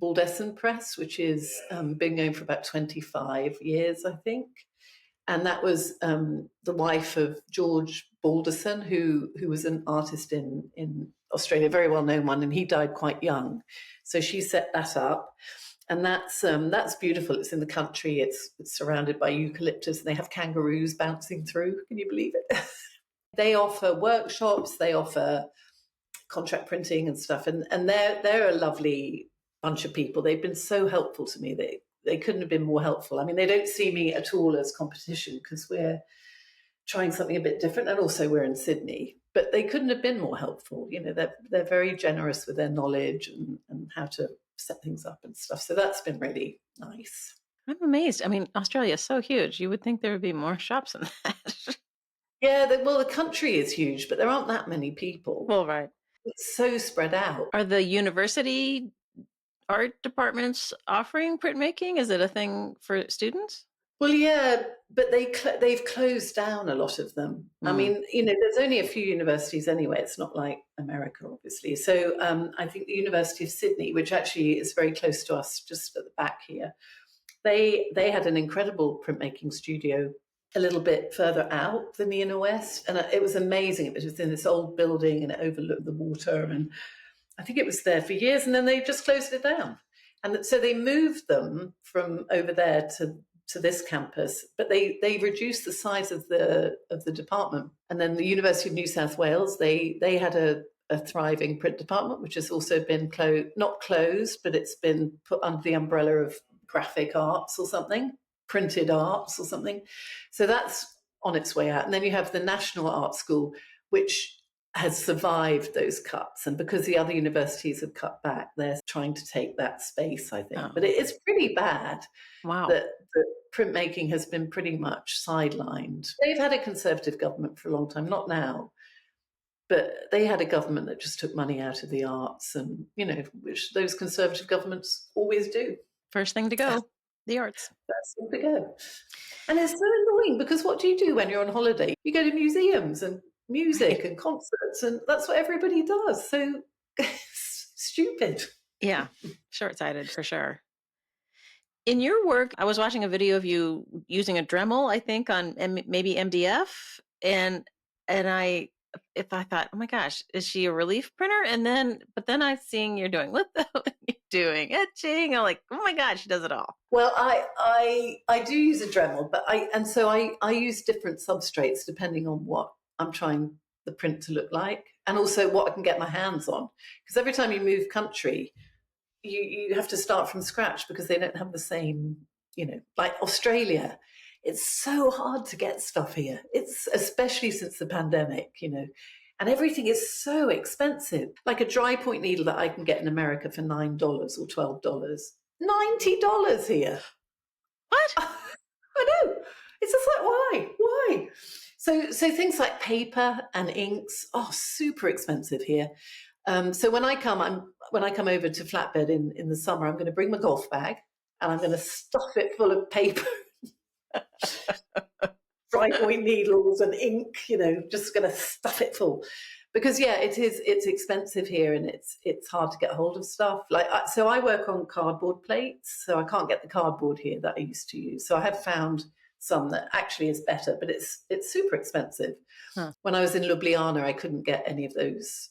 Baldeson Press, which is been going for about 25 years, I think. And that was the wife of George Baldeson, who was an artist in Australia, a very well-known one, and he died quite young. So she set that up. And that's beautiful. It's in the country. It's surrounded by eucalyptus, and they have kangaroos bouncing through. Can you believe it? They offer workshops. They offer contract printing and stuff. And they're a lovely bunch of people. They've been so helpful to me. They couldn't have been more helpful. I mean, they don't see me at all as competition because we're trying something a bit different, and also we're in Sydney. But they couldn't have been more helpful. They're very generous with their knowledge and how to set things up and stuff. So that's been really nice. I'm amazed. I mean, Australia is so huge. You would think there would be more shops than that. Yeah, well, the country is huge, but there aren't that many people. Well, right. It's so spread out. Are the university art departments offering printmaking? Is it a thing for students? Well, yeah, but they've closed down a lot of them. I Mm. mean, there's only a few universities anyway. It's not like America, obviously. So I think the University of Sydney, which actually is very close to us, just at the back here, they had an incredible printmaking studio a little bit further out than the inner west, and it was amazing. It was in this old building, and it overlooked the water, and I think it was there for years, and then they just closed it down. And so they moved them from over there to this campus, but they reduced the size of the department. And then the University of New South Wales, they had a thriving print department, which has also been not closed, but it's been put under the umbrella of graphic arts or something, printed arts or something. So that's on its way out. And then you have the National Art School, which has survived those cuts. And because the other universities have cut back, they're trying to take that space, I think. Oh. But it is pretty bad. Wow. That printmaking has been pretty much sidelined. They've had a Conservative government for a long time, not now, but they had a government that just took money out of the arts, and, which those Conservative governments always do. First thing to go, the arts. First thing to go. And it's so annoying because what do you do when you're on holiday? You go to museums and music and concerts, and that's what everybody does. So stupid. Yeah, short-sighted for sure. In your work, I was watching a video of you using a Dremel, I think, on maybe MDF, and I thought, oh my gosh, is she a relief printer? But then I'm seeing you're doing litho, you're doing etching. I'm like, oh my God, she does it all. Well, I do use a Dremel, but I use different substrates depending on what I'm trying the print to look like, and also what I can get my hands on. Because every time you move country, you have to start from scratch because they don't have the same, like Australia. It's so hard to get stuff here. It's especially since the pandemic, and everything is so expensive. Like a dry point needle that I can get in America for $9 or $12, $90 here. What? I know. It's just like, why? So things like paper and inks are super expensive here. So when I come over to Flatbed in the summer, I'm going to bring my golf bag and I'm going to stuff it full of paper, dry point needles and ink. Just going to stuff it full, because it's expensive here and it's hard to get hold of stuff. So I work on cardboard plates, so I can't get the cardboard here that I used to use. So I have found some that actually is better, but it's super expensive. Huh. When I was in Ljubljana, I couldn't get any of those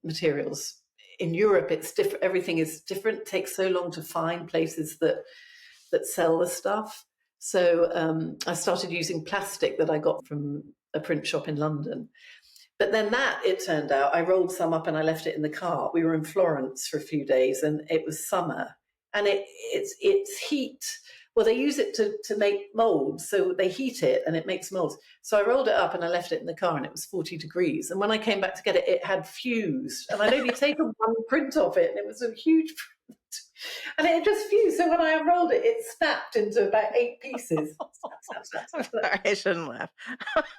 materials. In Europe, it's different. Everything is different. It takes so long to find places that sell the stuff. So I started using plastic that I got from a print shop in London. But then it turned out, I rolled some up and I left it in the car. We were in Florence for a few days and it was summer, and it's heat. Well, they use it to make molds. So they heat it and it makes molds. So I rolled it up and I left it in the car and it was 40 degrees. And when I came back to get it, it had fused. And I'd only taken one print of it and it was a huge print. And it just fused. So when I unrolled it, it snapped into about 8 pieces. Snap. Sorry, I shouldn't laugh.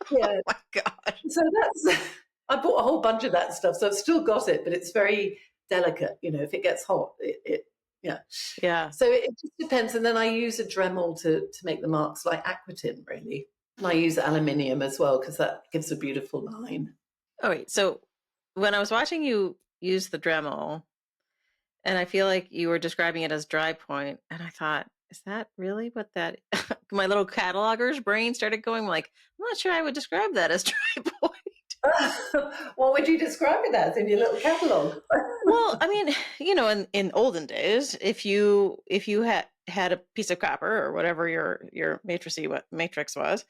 Yeah. Oh my God. So I bought a whole bunch of that stuff. So I've still got it, but it's very delicate. If it gets hot, Yeah. So it just depends. And then I use a Dremel to make the marks, like aquatint, really. And I use aluminium as well because that gives a beautiful line. Oh, wait. So when I was watching you use the Dremel, and I feel like you were describing it as dry point, and I thought, is that really what that? My little cataloger's brain started going like, I'm not sure I would describe that as dry point. What would you describe it as in your little catalogue? Well, I mean, in olden days, if you had a piece of copper or whatever your matrix was,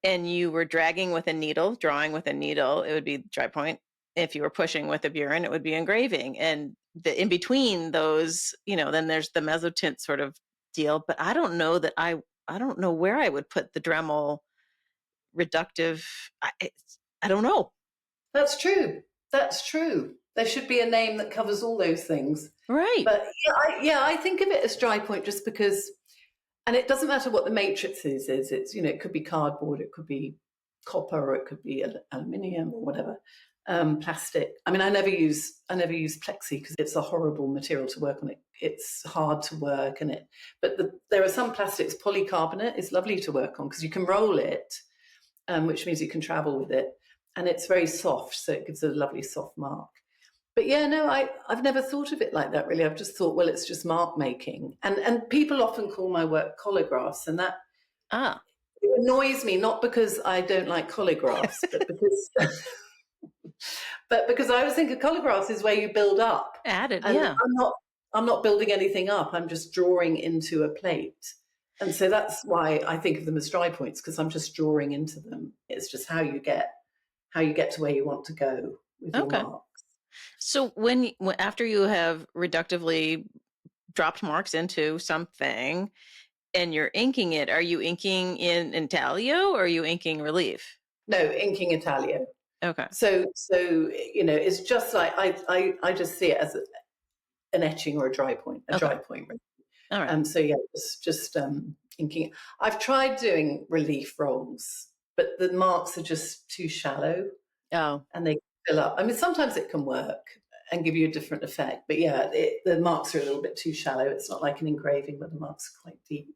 and you were dragging with a needle, drawing with a needle, it would be dry point. If you were pushing with a burin, it would be engraving. And in between those, then there's the mezzotint sort of deal. But I don't know that I don't know where I would put the Dremel reductive. I don't know. That's true. There should be a name that covers all those things. Right. But I think of it as dry point just because And it doesn't matter what the matrix is. It's, it could be cardboard, it could be copper, or it could be aluminium or whatever, plastic. I mean, I never use plexi because it's a horrible material to work on. It's hard to work, but there are some plastics. Polycarbonate is lovely to work on because you can roll it, which means you can travel with it, and it's very soft, so it gives a lovely soft mark. But yeah, no, I've never thought of it like that, really. I've just thought, well, it's just mark making. And people often call my work collagraphs, and that it annoys me, not because I don't like collagraphs, but because I always think of collagraphs is where you build up. Added, and yeah. I'm not building anything up. I'm just drawing into a plate. And so that's why I think of them as dry points, because I'm just drawing into them. It's just how you get to where you want to go with your marks. So after you have reductively dropped marks into something and you're inking it, are you inking in intaglio or are you inking relief? No, inking intaglio. Okay. So it's just like I just see it as an etching or a dry point, dry point. Really. All right. So yeah, it's just inking. I've tried doing relief rolls, but the marks are just too shallow. Oh. And they fill up. I mean, sometimes it can work and give you a different effect, but yeah, the marks are a little bit too shallow. It's not like an engraving where the marks are quite deep.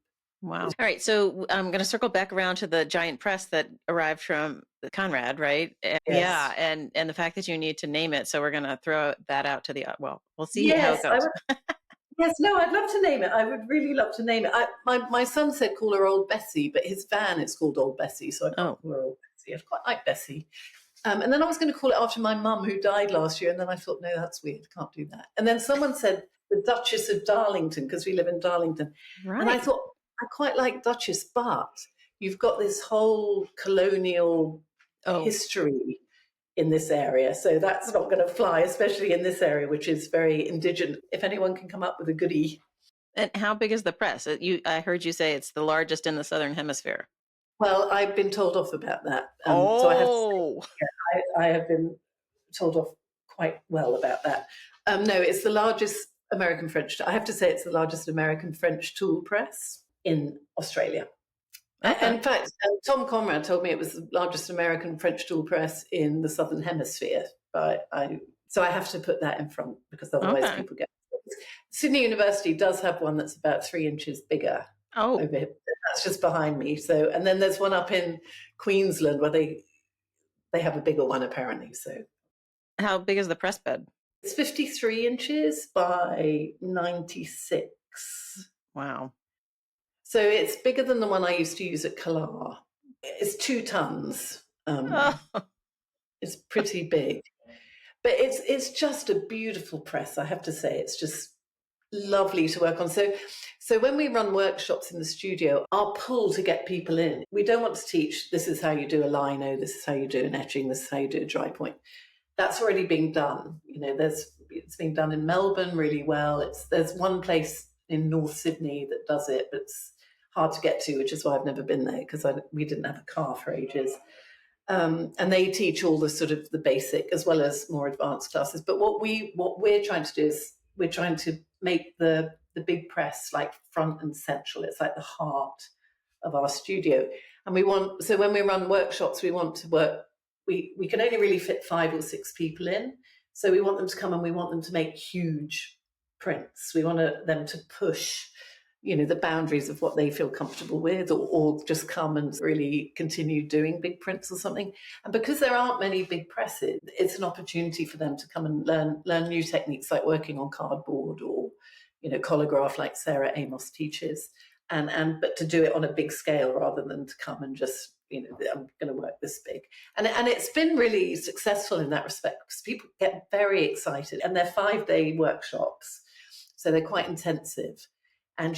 Wow. All right. So I'm going to circle back around to the giant press that arrived from Conrad, right? Yes. Yeah. And the fact that you need to name it. So we're going to throw that out to we'll see how it goes. Yes, no, I'd love to name it. I would really love to name it. My son said call her Old Bessie, but his van is called Old Bessie, so I can't call her Old Bessie. I quite like Bessie. And then I was going to call it after my mum, who died last year. And then I thought, no, that's weird. Can't do that. And then someone said the Duchess of Darlington, because we live in Darlington. Right. And I thought, I quite like Duchess, but you've got this whole colonial history in this area. So that's not going to fly, especially in this area, which is very indigenous. If anyone can come up with a goodie. And how big is the press? I heard you say it's the largest in the Southern Hemisphere. Well, I've been told off about that. So I have to say, I have been told off quite well about that. No, it's the largest American French. I have to say it's the largest American French tool press in Australia. Okay. In fact, Tom Conrad told me it was the largest American French tool press in the Southern Hemisphere. So I have to put that in front because otherwise people get. Sydney University does have one that's about 3 inches bigger. Oh, over here. That's just behind me. So, and then there's one up in Queensland where they have a bigger one apparently. So, how big is the press bed? It's 53 inches by 96. Wow. So it's bigger than the one I used to use at Calar. It's 2 tons. It's pretty big, but it's just a beautiful press. I have to say, it's just lovely to work on. So when we run workshops in the studio, our pull to get people in, we don't want to teach, this is how you do a lino, this is how you do an etching, this is how you do a dry point. That's already being done. It's being done in Melbourne really well. There's one place in North Sydney that does it, but it's hard to get to, which is why I've never been there because we didn't have a car for ages. And they teach all the sort of the basic as well as more advanced classes. But what we're trying to do is we're trying to make the big press like front and central. It's like the heart of our studio. And so when we run workshops, we want to work, we can only really fit 5 or 6 people in. So we want them to come and we want them to make huge prints. We want them to push, the boundaries of what they feel comfortable with, or just come and really continue doing big prints or something. And because there aren't many big presses, it's an opportunity for them to come and learn new techniques like working on cardboard or, collagraph like Sarah Amos teaches, but to do it on a big scale rather than to come and just, I'm going to work this big. And it's been really successful in that respect because people get very excited, and they're 5-day workshops, so they're quite intensive. And,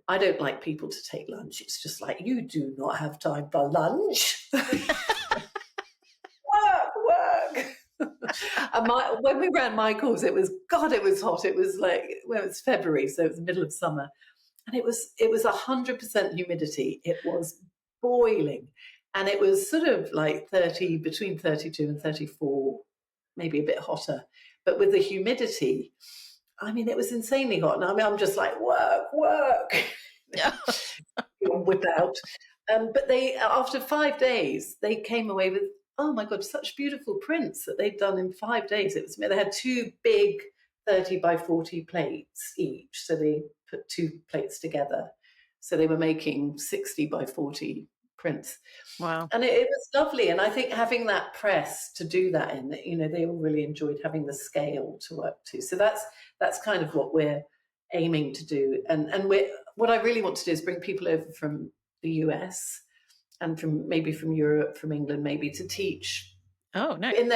I don't like people to take lunch. It's just like, you do not have time for lunch. Work. And when we ran Michael's, it was hot. It was it's February, so it was the middle of summer. And it was 100% humidity. It was boiling. And it was sort of like between 32 and 34, maybe a bit hotter. But with the humidity, it was insanely hot. And I'm just like, work. Yeah. whip out. But they, after 5 days, they came away with, oh my God, such beautiful prints that they'd done in 5 days. It was, they had two big 30 by 40 plates each. So they put two plates together. So they were making 60 by 40 prints. Wow. And it was lovely. And I think having that press to do that in, they all really enjoyed having the scale to work to. So that's kind of what we're aiming to do. And what I really want to do is bring people over from the US and from Europe, from England, maybe, to teach Oh, nice. in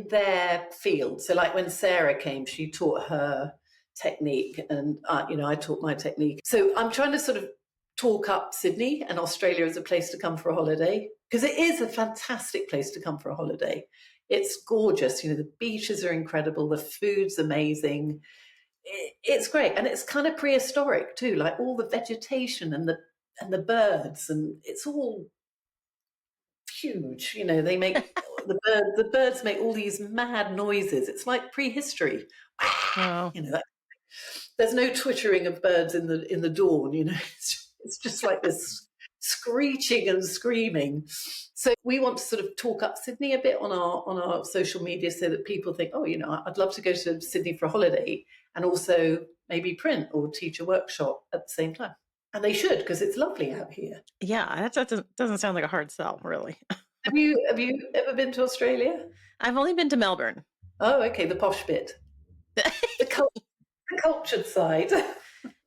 their field. So like when Sarah came, she taught her technique, and I taught my technique. So I'm trying to sort of talk up Sydney and Australia as a place to come for a holiday, because it is a fantastic place to come for a holiday. It's gorgeous. The beaches are incredible. The food's amazing. It's great. And it's kind of prehistoric too, like all the vegetation and the birds, and it's all huge. They make the birds make all these mad noises. It's like prehistory. Wow. There's no twittering of birds in the dawn. It's just like this screeching and screaming. So we want to sort of talk up Sydney a bit on our social media, so that people think, oh, I'd love to go to Sydney for a holiday and also maybe print or teach a workshop at the same time. And they should, because it's lovely out here. Yeah, that doesn't sound like a hard sell, really. Have you ever been to Australia? I've only been to Melbourne. Oh, okay, the posh bit, the cultured side.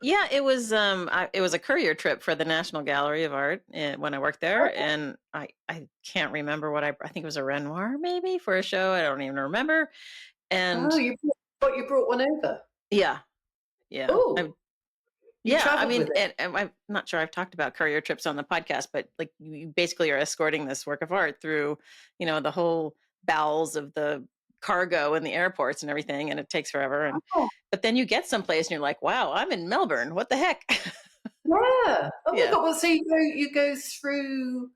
Yeah, it was a courier trip for the National Gallery of Art when I worked there, and I can't remember what I think it was a Renoir maybe for a show. I don't even remember. And you brought one over. Yeah. Oh. Yeah, I mean, and I'm not sure I've talked about courier trips on the podcast, but like you basically are escorting this work of art through, the whole bowels of the cargo in the airports and everything, and it takes forever. But then you get someplace and you're like, wow, I'm in Melbourne. What the heck? Yeah. Oh Yeah. my God. Well, so you go through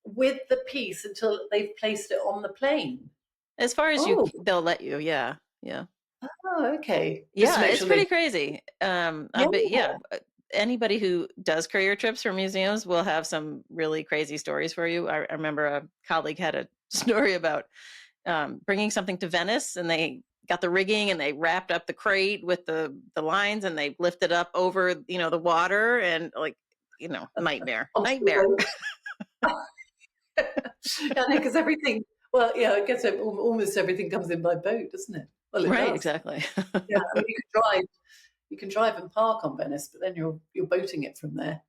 with the piece until they've placed it on the plane. As far as they'll let you. Yeah. Yeah. Oh, okay. Yeah, it's pretty crazy. But yeah, anybody who does courier trips for museums will have some really crazy stories for you. I remember a colleague had a story about bringing something to Venice, and they got the rigging and they wrapped up the crate with the lines, and they lifted up over, the water, and nightmare. Yeah, because everything, well, yeah, I guess almost everything comes in by boat, doesn't it? Well, it right, does. Exactly. Yeah, I mean, you can drive and park on Venice, but then you're boating it from there.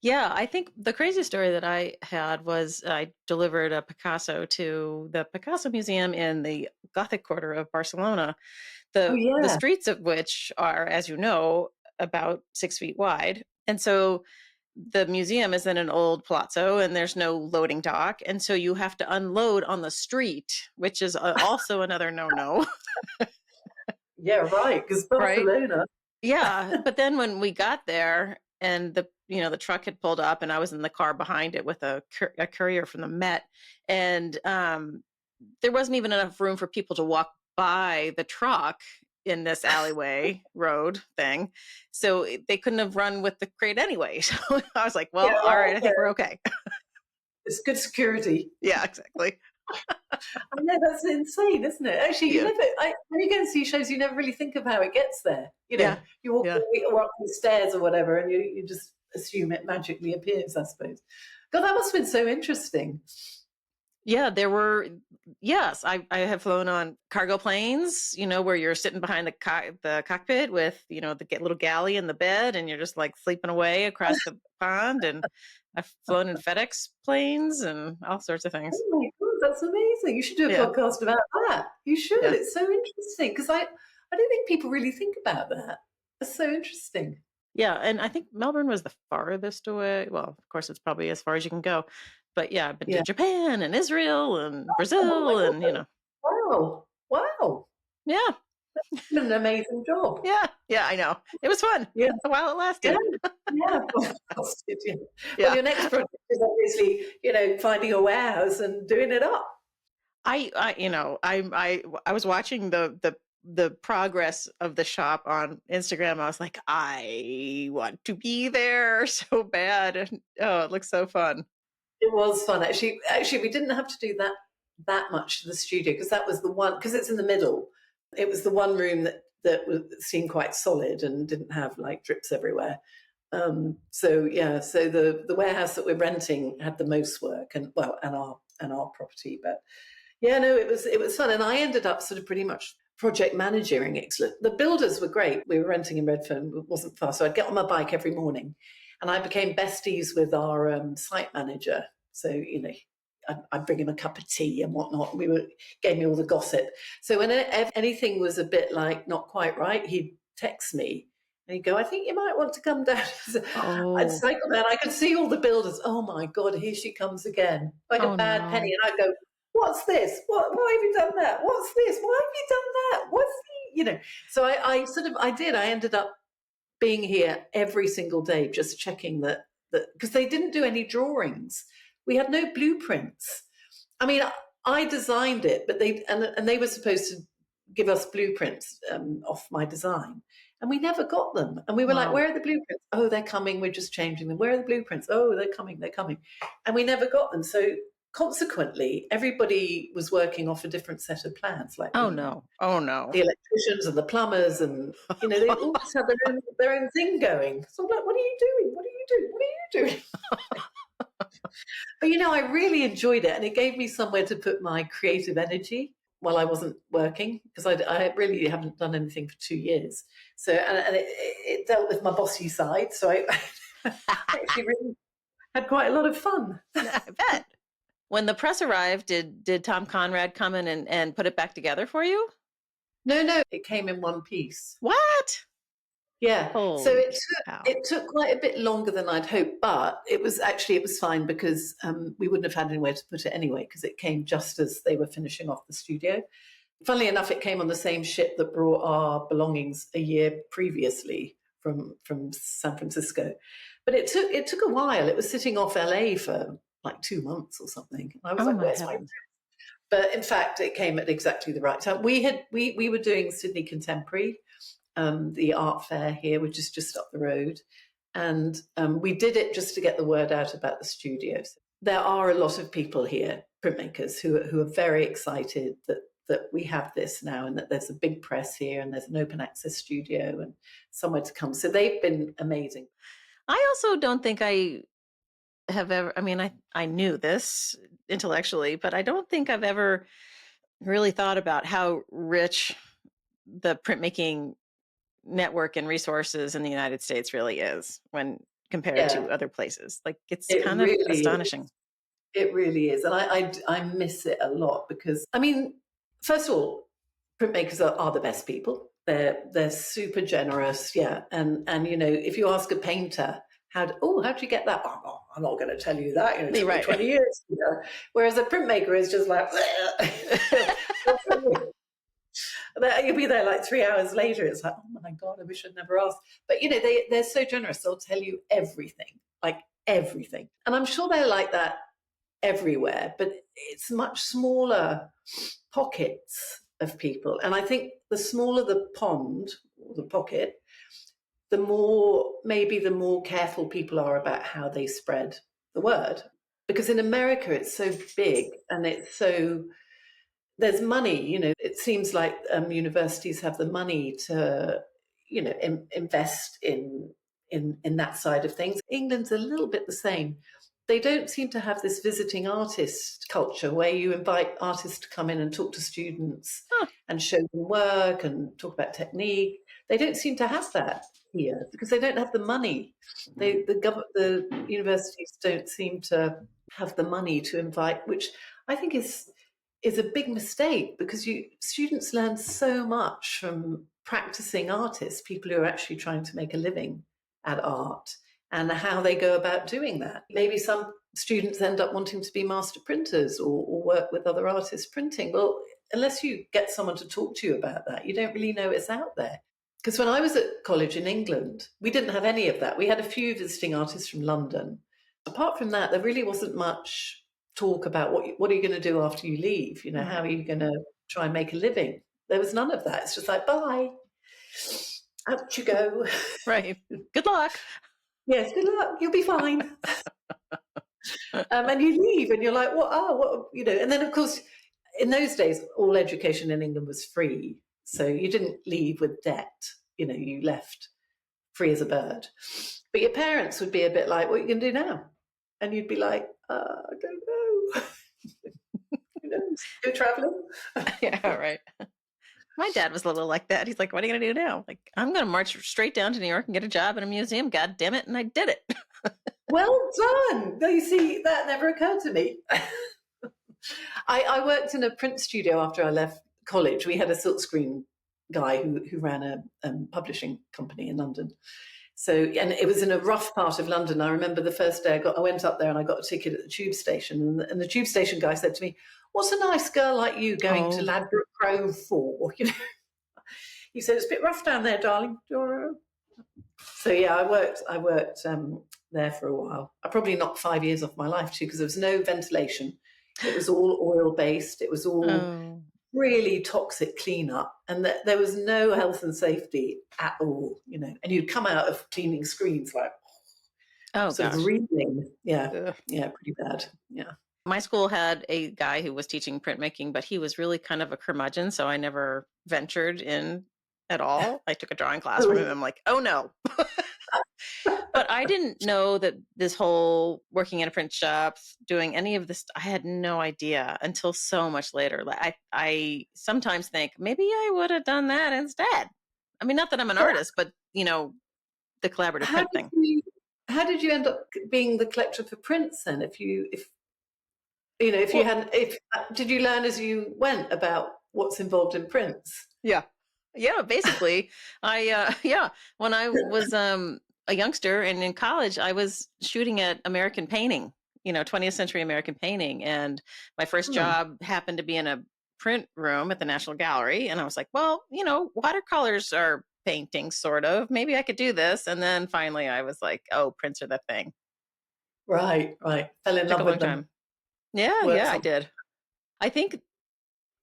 Yeah, I think the crazy story that I had was I delivered a Picasso to the Picasso Museum in the Gothic quarter of Barcelona, the streets of which are, as you know, about 6 feet wide. And so the museum is in an old palazzo, and there's no loading dock. And so you have to unload on the street, which is also another no-no. Yeah, right, because Barcelona. Right? Yeah, but then when we got there and the truck had pulled up, and I was in the car behind it with a courier from the Met, and there wasn't even enough room for people to walk by the truck in this alleyway road thing. So they couldn't have run with the crate anyway. So I was like, well, all right, I think we're okay. It's good security. Yeah, exactly. I know, that's insane, isn't it? Actually, when you go and see shows, you never really think of how it gets there. You walk up the stairs or whatever, and you just assume it magically appears, I suppose. God, that must have been so interesting. Yeah, there were. Yes, I have flown on cargo planes, where you're sitting behind the cockpit with, the little galley in the bed, and you're just like sleeping away across the pond. And I've flown in FedEx planes and all sorts of things. Oh my God, that's amazing. You should do a podcast about that. You should. Yeah. It's so interesting, because I don't think people really think about that. It's so interesting. Yeah, and I think Melbourne was the farthest away. Well, of course, it's probably as far as you can go. But yeah, I've been to Japan and Israel and Brazil and, Wow. Yeah. That's been an amazing job. Yeah, I know. It was fun. Yeah. While it lasted. Yeah. Well, your next project is obviously, finding a warehouse and doing it up. I was watching the the progress of the shop on Instagram, I was like, I want to be there so bad. And, oh, it looks so fun. It was fun. Actually, we didn't have to do that much to the studio because that was the one, because it's in the middle. It was the one room that seemed quite solid and didn't have like drips everywhere. So the warehouse that we're renting had the most work, and our property. But yeah, no, it was fun, and I ended up sort of pretty much project managing it. The builders were great. We were renting in Redfern; it wasn't far, so I'd get on my bike every morning, and I became besties with our site manager. So I'd bring him a cup of tea and whatnot. Gave me all the gossip. So when anything was a bit like not quite right, he'd text me. And he'd go, I think you might want to come down. I'd cycle down. I could see all the builders. Oh, my God, here she comes again. Like a bad penny. And I'd go, what's this? Why have you done that? What's this? Why have you done that? So I ended up being here every single day, just checking that because they didn't do any drawings. We had no blueprints. I mean, I designed it, but they were supposed to give us blueprints off my design. And we never got them. And we were like, where are the blueprints? Oh, they're coming. We're just changing them. Where are the blueprints? Oh, they're coming. And we never got them. So consequently, everybody was working off a different set of plans. Like, oh no. The electricians and the plumbers and, they all just had their own thing going. So I'm like, what are you doing? What are you doing? What are you doing? But, I really enjoyed it. And it gave me somewhere to put my creative energy while I wasn't working, because I really haven't done anything for 2 years. So, and it dealt with my bossy side. So I actually really had quite a lot of fun. I bet. When the press arrived, did Tom Conrad come in and put it back together for you? No, it came in one piece. What? Yeah. So it took quite a bit longer than I'd hoped, but it was fine because we wouldn't have had anywhere to put it anyway, because it came just as they were finishing off the studio. Funnily enough, it came on the same ship that brought our belongings a year previously from San Francisco. But it took a while. It was sitting off LA for like 2 months or something. I was where's my... But in fact, it came at exactly the right time. We were doing Sydney Contemporary, the art fair here, which is just up the road. And we did it just to get the word out about the studios. There are a lot of people here, printmakers, who are very excited that we have this now, and that there's a big press here and there's an open access studio and somewhere to come. So they've been amazing. I also don't think I have ever, I knew this intellectually, but I don't think I've ever really thought about how rich the printmaking network and resources in the United States really is when compared to other places. Like it's kind of astonishing. It really is. And I miss it a lot because, first of all, printmakers are the best people. They're super generous. Yeah. And if you ask a painter, how'd you get that? Oh, I'm not going to tell you that. It took me 20 years. Whereas a printmaker is just like, you'll be there like 3 hours later. It's like, oh my God, I wish I'd never asked. But they're so generous. They'll tell you everything, like everything. And I'm sure they're like that everywhere, but it's much smaller pockets of people. And I think the smaller the pond or the pocket, the more careful people are about how they spread the word. Because in America, it's so big and there's money, it seems like universities have the money to, invest in that side of things. England's a little bit the same. They don't seem to have this visiting artist culture where you invite artists to come in and talk to students and show them work and talk about technique. They don't seem to have that here because they don't have the money. The universities don't seem to have the money to invite, which I think is a big mistake because students learn so much from practicing artists, people who are actually trying to make a living at art, and how they go about doing that. Maybe some students end up wanting to be master printers or work with other artists printing. Well, unless you get someone to talk to you about that, you don't really know it's out there. Because when I was at college in England, we didn't have any of that. We had a few visiting artists from London. Apart from that, there really wasn't much talk about what are you going to do after you leave? How are you going to try and make a living? There was none of that. It's just like, bye, out you go. Right. Good luck. Yes, good luck. You'll be fine. And you leave and you're like, what, and then of course, in those days, all education in England was free. So you didn't leave with debt, you left free as a bird. But your parents would be a bit like, what are you going to do now? And you'd be like, I don't know. Who knows? Go traveling. Yeah, right. My dad was a little like that. He's like, what are you going to do now? Like, I'm going to march straight down to New York and get a job in a museum. God damn it. And I did it. Well done. No, you see, that never occurred to me. I worked in a print studio after I left college. We had a silkscreen guy who ran a publishing company in London. So, and it was in a rough part of London. I remember the first day I went up there and I got a ticket at the tube station. And the tube station guy said to me, what's a nice girl like you going to Ladbroke Grove for? He said, it's a bit rough down there, darling. So yeah, I worked there for a while. I probably knocked 5 years off my life too, because there was no ventilation. It was all oil based. It was all really toxic cleanup, and there was no health and safety at all. And you'd come out of cleaning screens like sort of reeling. Yeah, pretty bad. Yeah. My school had a guy who was teaching printmaking, but he was really kind of a curmudgeon, so I never ventured in at all. I took a drawing class from him. I'm like, oh no. But I didn't know that this whole working in a print shop, doing any of this, I had no idea until so much later. Like I sometimes think maybe I would have done that instead. I mean, not that I'm an artist, but the collaborative print thing. How did you end up being the collector for prints then? Did you learn as you went about what's involved in prints? Yeah, basically, when I was a youngster and in college, I was shooting at American painting, 20th century American painting. And my first job happened to be in a print room at the National Gallery. And I was like, well, watercolors are painting, sort of. Maybe I could do this. And then finally I was like, oh, prints are the thing. Right. Fell in love with them. Yeah, I did.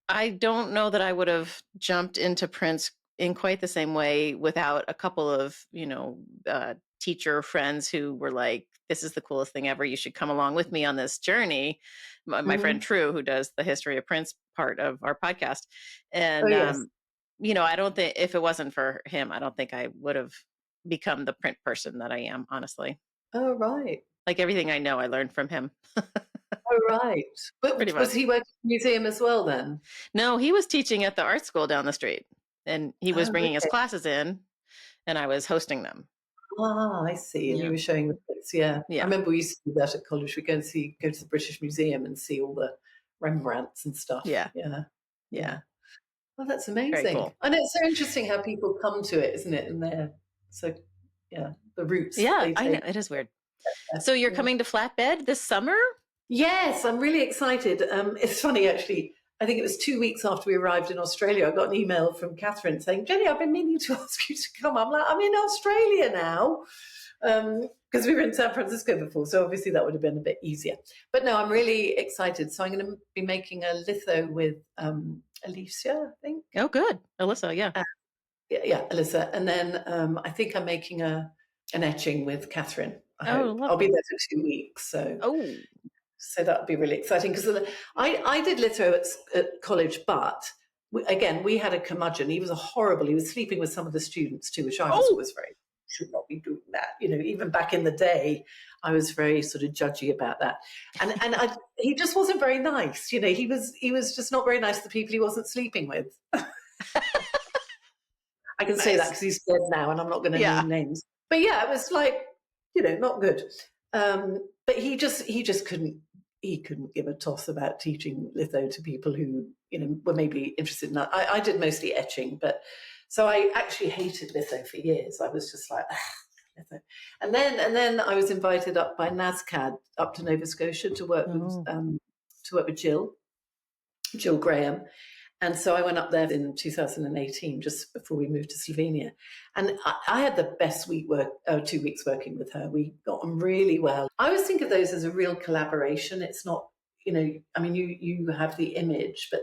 I don't know that I would have jumped into prints in quite the same way without a couple of, teacher friends who were like, this is the coolest thing ever. You should come along with me on this journey. My friend True, who does the history of prints part of our podcast. And, I don't think if it wasn't for him, I don't think I would have become the print person that I am, honestly. Oh, right. Like everything I know, I learned from him. Oh, right. But was he working at the museum as well then? No, he was teaching at the art school down the street. And he was bringing his classes in, and I was hosting them. Ah, I see. And you were showing the bits. Yeah. I remember we used to do that at college. We'd go to the British Museum and see all the Rembrandts and stuff. Yeah. Well, that's amazing. Very cool. And it's so interesting how people come to it, isn't it? And the roots. Yeah, I know. It is weird. So you're coming to Flatbed this summer? Yes, I'm really excited. It's funny, actually. I think it was 2 weeks after we arrived in Australia, I got an email from Catherine saying, Jenny, I've been meaning to ask you to come. I'm like, I'm in Australia now, because we were in San Francisco before, so obviously that would have been a bit easier. But no, I'm really excited. So I'm going to be making a litho with Alicia, I think. Oh, good. Alyssa, yeah. Alyssa. And then I think I'm making an etching with Catherine. I'll be there for 2 weeks. So that would be really exciting, because I did litho at college, but we had a curmudgeon. He was he was sleeping with some of the students too, which I was very, should not be doing that. Even back in the day, I was very sort of judgy about that. And he just wasn't very nice. He was just not very nice to the people he wasn't sleeping with. I can say that because he's dead now and I'm not going to name names. But yeah, it was like, not good. But he just couldn't give a toss about teaching litho to people who, were maybe interested in that. I did mostly etching, but so I actually hated litho for years. I was just like, litho. And then I was invited up by NASCAD up to Nova Scotia to work with Jill Graham. And so I went up there in 2018, just before we moved to Slovenia. And I had the best 2 weeks working with her. We got on really well. I always think of those as a real collaboration. It's not, you have the image, but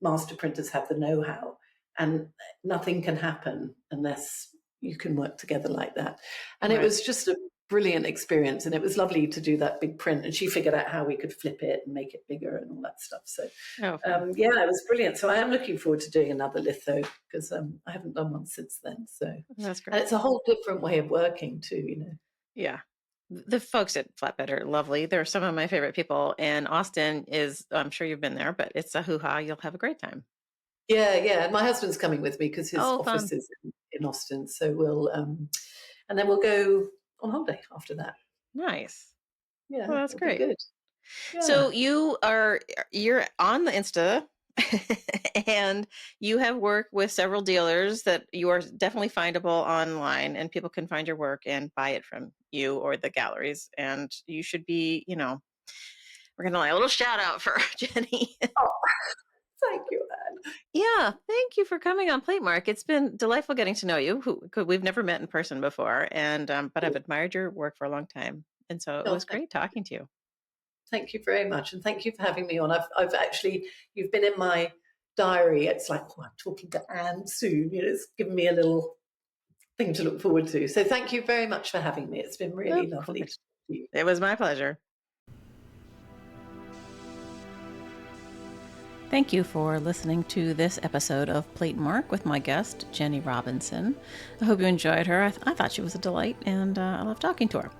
master printers have the know-how, and nothing can happen unless you can work together like that. And Right. it was just a brilliant experience, and it was lovely to do that big print, and she figured out how we could flip it and make it bigger and all that stuff. So Fun. yeah, it was brilliant. So I am looking forward to doing another litho, because I haven't done one since then. So, That's and great. it's a whole different way of working too, Yeah. The folks at Flatbed are lovely. They're some of my favorite people. And Austin is, I'm sure you've been there, but it's a hoo-ha. You'll have a great time. Yeah. My husband's coming with me because his Oh, office fun. is in Austin. So we'll and then we'll go on holiday after that. Nice. Yeah, Well, that's it'll be great. good. So Yeah. you're on the Insta and you have worked with several dealers that you are definitely findable online, and people can find your work and buy it from you or the galleries. And you should be, we're going to like a little shout out for Jenny. Oh, thank you, Anne. Yeah, thank you for coming on Platemark. It's been delightful getting to know you. We've never met in person before, and but I've admired your work for a long time, and so it Oh, was great talking to you. thank you very much, and thank you for having me on. I've actually, you've been in my diary. It's like, oh, I'm talking to Anne soon. It's given me a little thing to look forward to. So thank you very much for having me. It's been really Of lovely to course, see you. it was my pleasure. Thank you for listening to this episode of Platemark with my guest, Jenny Robinson. I hope you enjoyed her. I thought she was a delight, and I love talking to her.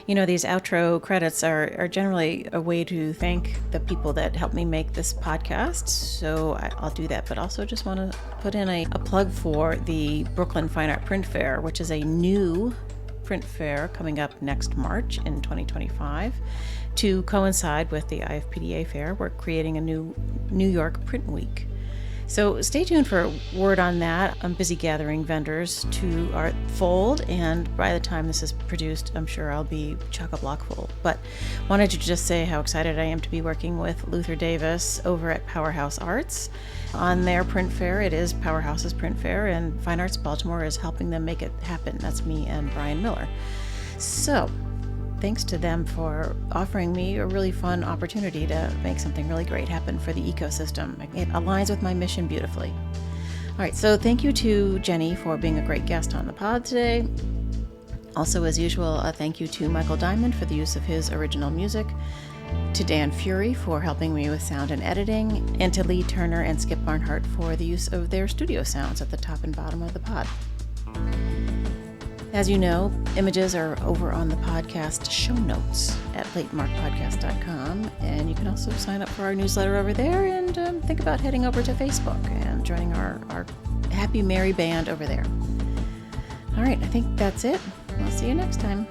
These outro credits are generally a way to thank the people that helped me make this podcast, so I'll do that, but also just want to put in a plug for the Brooklyn Fine Art Print Fair, which is a new print fair coming up next March in 2025. To coincide with the IFPDA fair, we're creating a new New York Print Week. So stay tuned for word on that. I'm busy gathering vendors to our fold, and by the time this is produced, I'm sure I'll be chock-a-block full. But wanted to just say how excited I am to be working with Luther Davis over at Powerhouse Arts on their print fair. It is Powerhouse's print fair, and Fine Arts Baltimore is helping them make it happen. That's me and Brian Miller. So thanks to them for offering me a really fun opportunity to make something really great happen for the ecosystem. It aligns with my mission beautifully. All right, so thank you to Jenny for being a great guest on the pod today. Also, as usual, a thank you to Michael Diamond for the use of his original music, to Dan Fury for helping me with sound and editing, and to Lee Turner and Skip Barnhart for the use of their studio sounds at the top and bottom of the pod. As you know, images are over on the podcast show notes at platemarkpodcast.com, and you can also sign up for our newsletter over there, and think about heading over to Facebook and joining our happy merry band over there. All right, I think that's it. I'll see you next time.